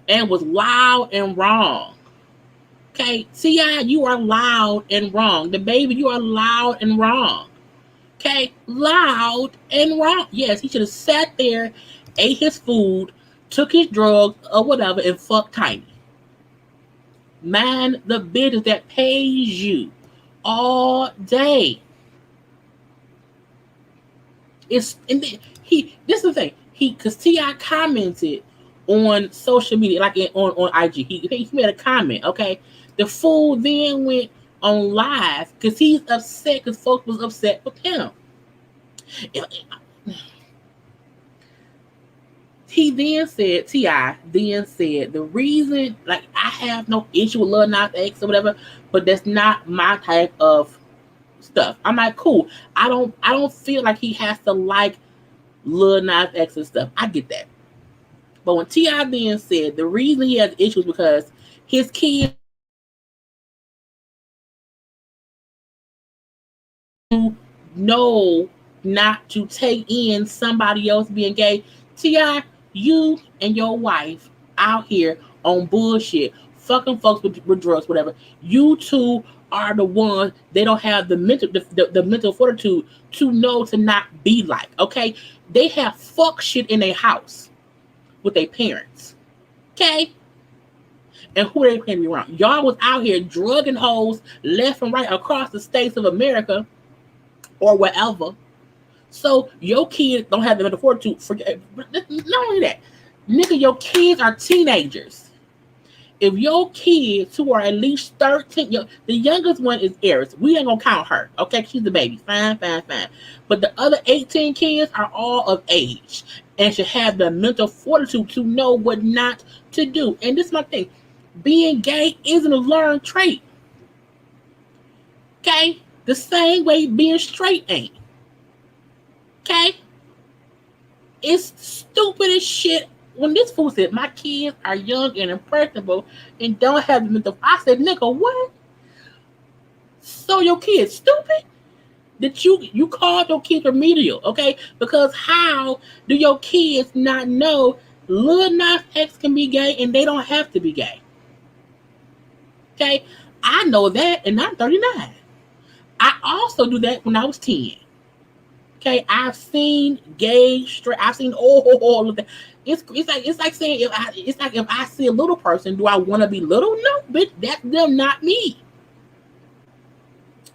and was loud and wrong. Okay, T.I., you are loud and wrong. The baby, you are loud and wrong. Okay, loud and wrong. Yes, he should have sat there, ate his food, took his drugs or whatever, and fucked Tiny. Mind the business that pays you all day. This is the thing. Because T.I. commented on social media, like on IG. He made a comment, okay? The fool then went on live because he's upset because folks was upset with him. T.I. then said, the reason, like, I have no issue with Lil Nas X or whatever, but that's not my type of stuff. I'm like, cool. I don't feel like he has to like Lil Nas X and stuff. I get that. But when T.I. then said the reason he has issues because his kids know not to take in somebody else being gay. T.I., you and your wife out here on bullshit, fucking folks with drugs, whatever. You two are the ones they don't have the mental fortitude to know to not be like. Okay, they have fuck shit in their house with their parents. Okay, and who they can be around? Y'all was out here drugging hoes left and right across the states of America or wherever. So your kids don't have the mental fortitude. Forget. Not only that, nigga, your kids are teenagers. If your kids who are at least 13, the youngest one is Eris. We ain't gonna count her, okay? She's the baby. Fine. But the other 18 kids are all of age and should have the mental fortitude to know what not to do. And this is my thing. Being gay isn't a learned trait. Okay? The same way being straight ain't. Okay? It's stupid as shit. When this fool said, my kids are young and impressionable and don't have the mental, I said, nigga, what? So your kids stupid? That you called your kids remedial, okay? Because how do your kids not know Lil Nas X can be gay and they don't have to be gay? Okay? I know that and I'm 39. I also do that when I was 10. Okay, I've seen gay, straight. I've seen all of that. It's like saying if I see a little person, do I want to be little? No, bitch, that's them, not me.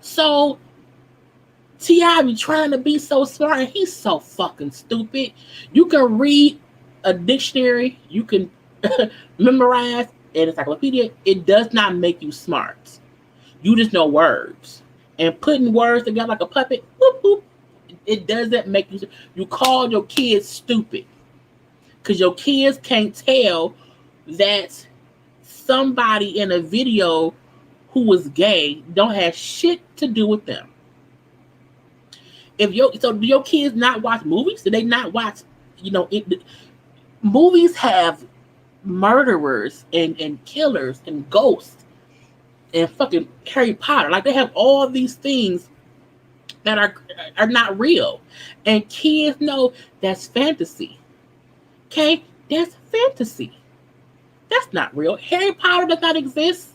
So T.I. be trying to be so smart, and he's so fucking stupid. You can read a dictionary, you can memorize an encyclopedia. It does not make you smart. You just know words, and putting words together like a puppet. Whoop, whoop, it doesn't make you. You call your kids stupid because your kids can't tell that somebody in a video who was gay don't have shit to do with them. Do your kids not watch movies? Do they not watch? Movies have murderers and killers and ghosts and fucking Harry Potter. Like, they have all these things that are not real, and kids know that's fantasy. Okay, that's fantasy. That's not real. Harry Potter does not exist.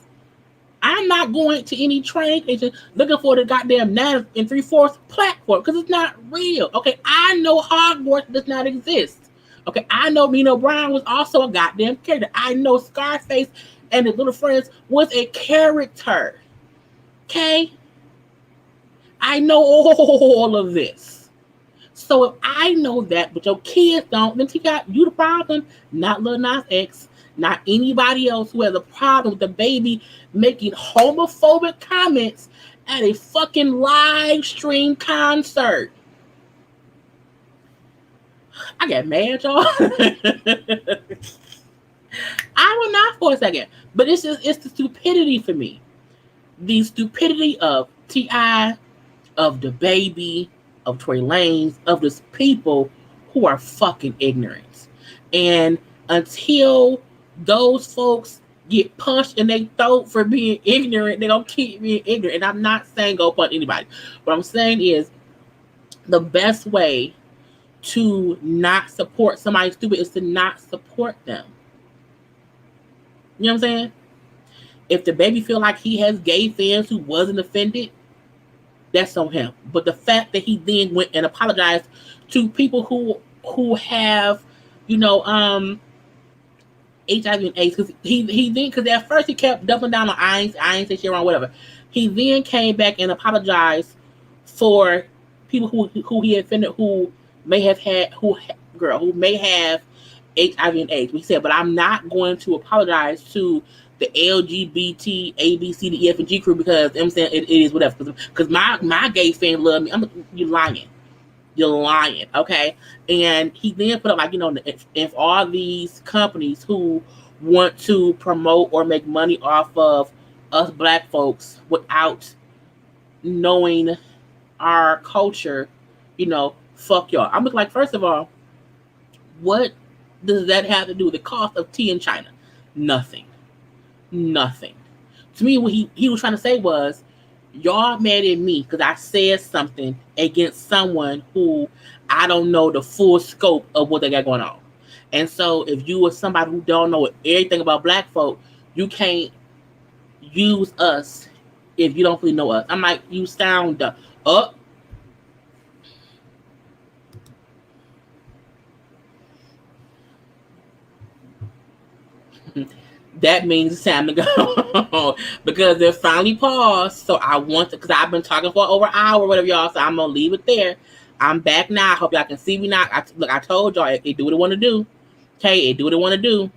I'm not going to any train station looking for the goddamn 9 3/4 platform because it's not real. Okay, I know Hogwarts does not exist. Okay, I know Nino Brown was also a goddamn character. I know Scarface and his little friends was a character. Okay, I know all of this. So if I know that, but your kids don't, then you the problem, not Lil Nas X, not anybody else who has a problem with the baby making homophobic comments at a fucking live stream concert. I got mad, y'all. I will not for a second, but it's the stupidity for me. The stupidity of T.I., of the baby, of Tory Lanez, of just people who are fucking ignorant. And until those folks get punched in their throat for being ignorant, they're going to keep being ignorant. And I'm not saying go punch anybody. What I'm saying is the best way to not support somebody stupid is to not support them. You know what I'm saying? If the baby feel like he has gay fans who wasn't offended, that's on him. But the fact that he then went and apologized to people who have, HIV and AIDS, because he then, because at first he kept doubling down on I ain't say shit wrong, whatever. He then came back and apologized for people who he offended, who may have who may have HIV and AIDS. We said, but I'm not going to apologize to the LGBT A B C D E F and G crew because I'm saying it is whatever. Because my gay fan love me. You're lying, okay? And he then put up like, if all these companies who want to promote or make money off of us black folks without knowing our culture, fuck y'all. I'm like, first of all, what does that have to do with the cost of tea in China? Nothing. To me, what he was trying to say was, y'all mad at me because I said something against someone who I don't know the full scope of what they got going on. And so if you are somebody who don't know everything about black folk, you can't use us if you don't really know us. I'm like, you sound up. That means it's time to go because they're finally paused. So I want to, because I've been talking for over an hour, whatever, y'all. So I'm gonna leave it there. I'm back now. I hope y'all can see me now. I told y'all it do what it want to do. Okay, it do what it want to do.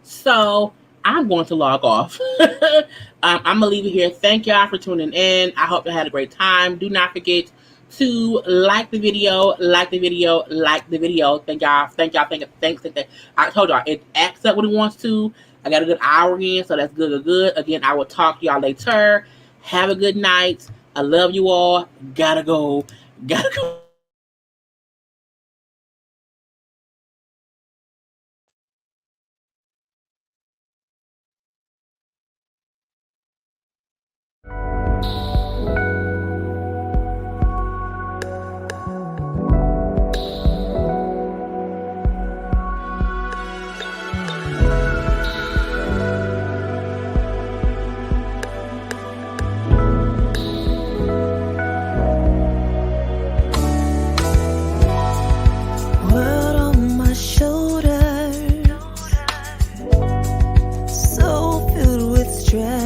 So I'm going to log off. I'm gonna leave it here. Thank y'all for tuning in. I hope you had a great time. Do not forget to like the video. Thank y'all. Thanks. I told y'all it acts up when it wants to. I got a good hour in, so that's good. Again, I will talk to y'all later. Have a good night. I love you all. Gotta go. Stress.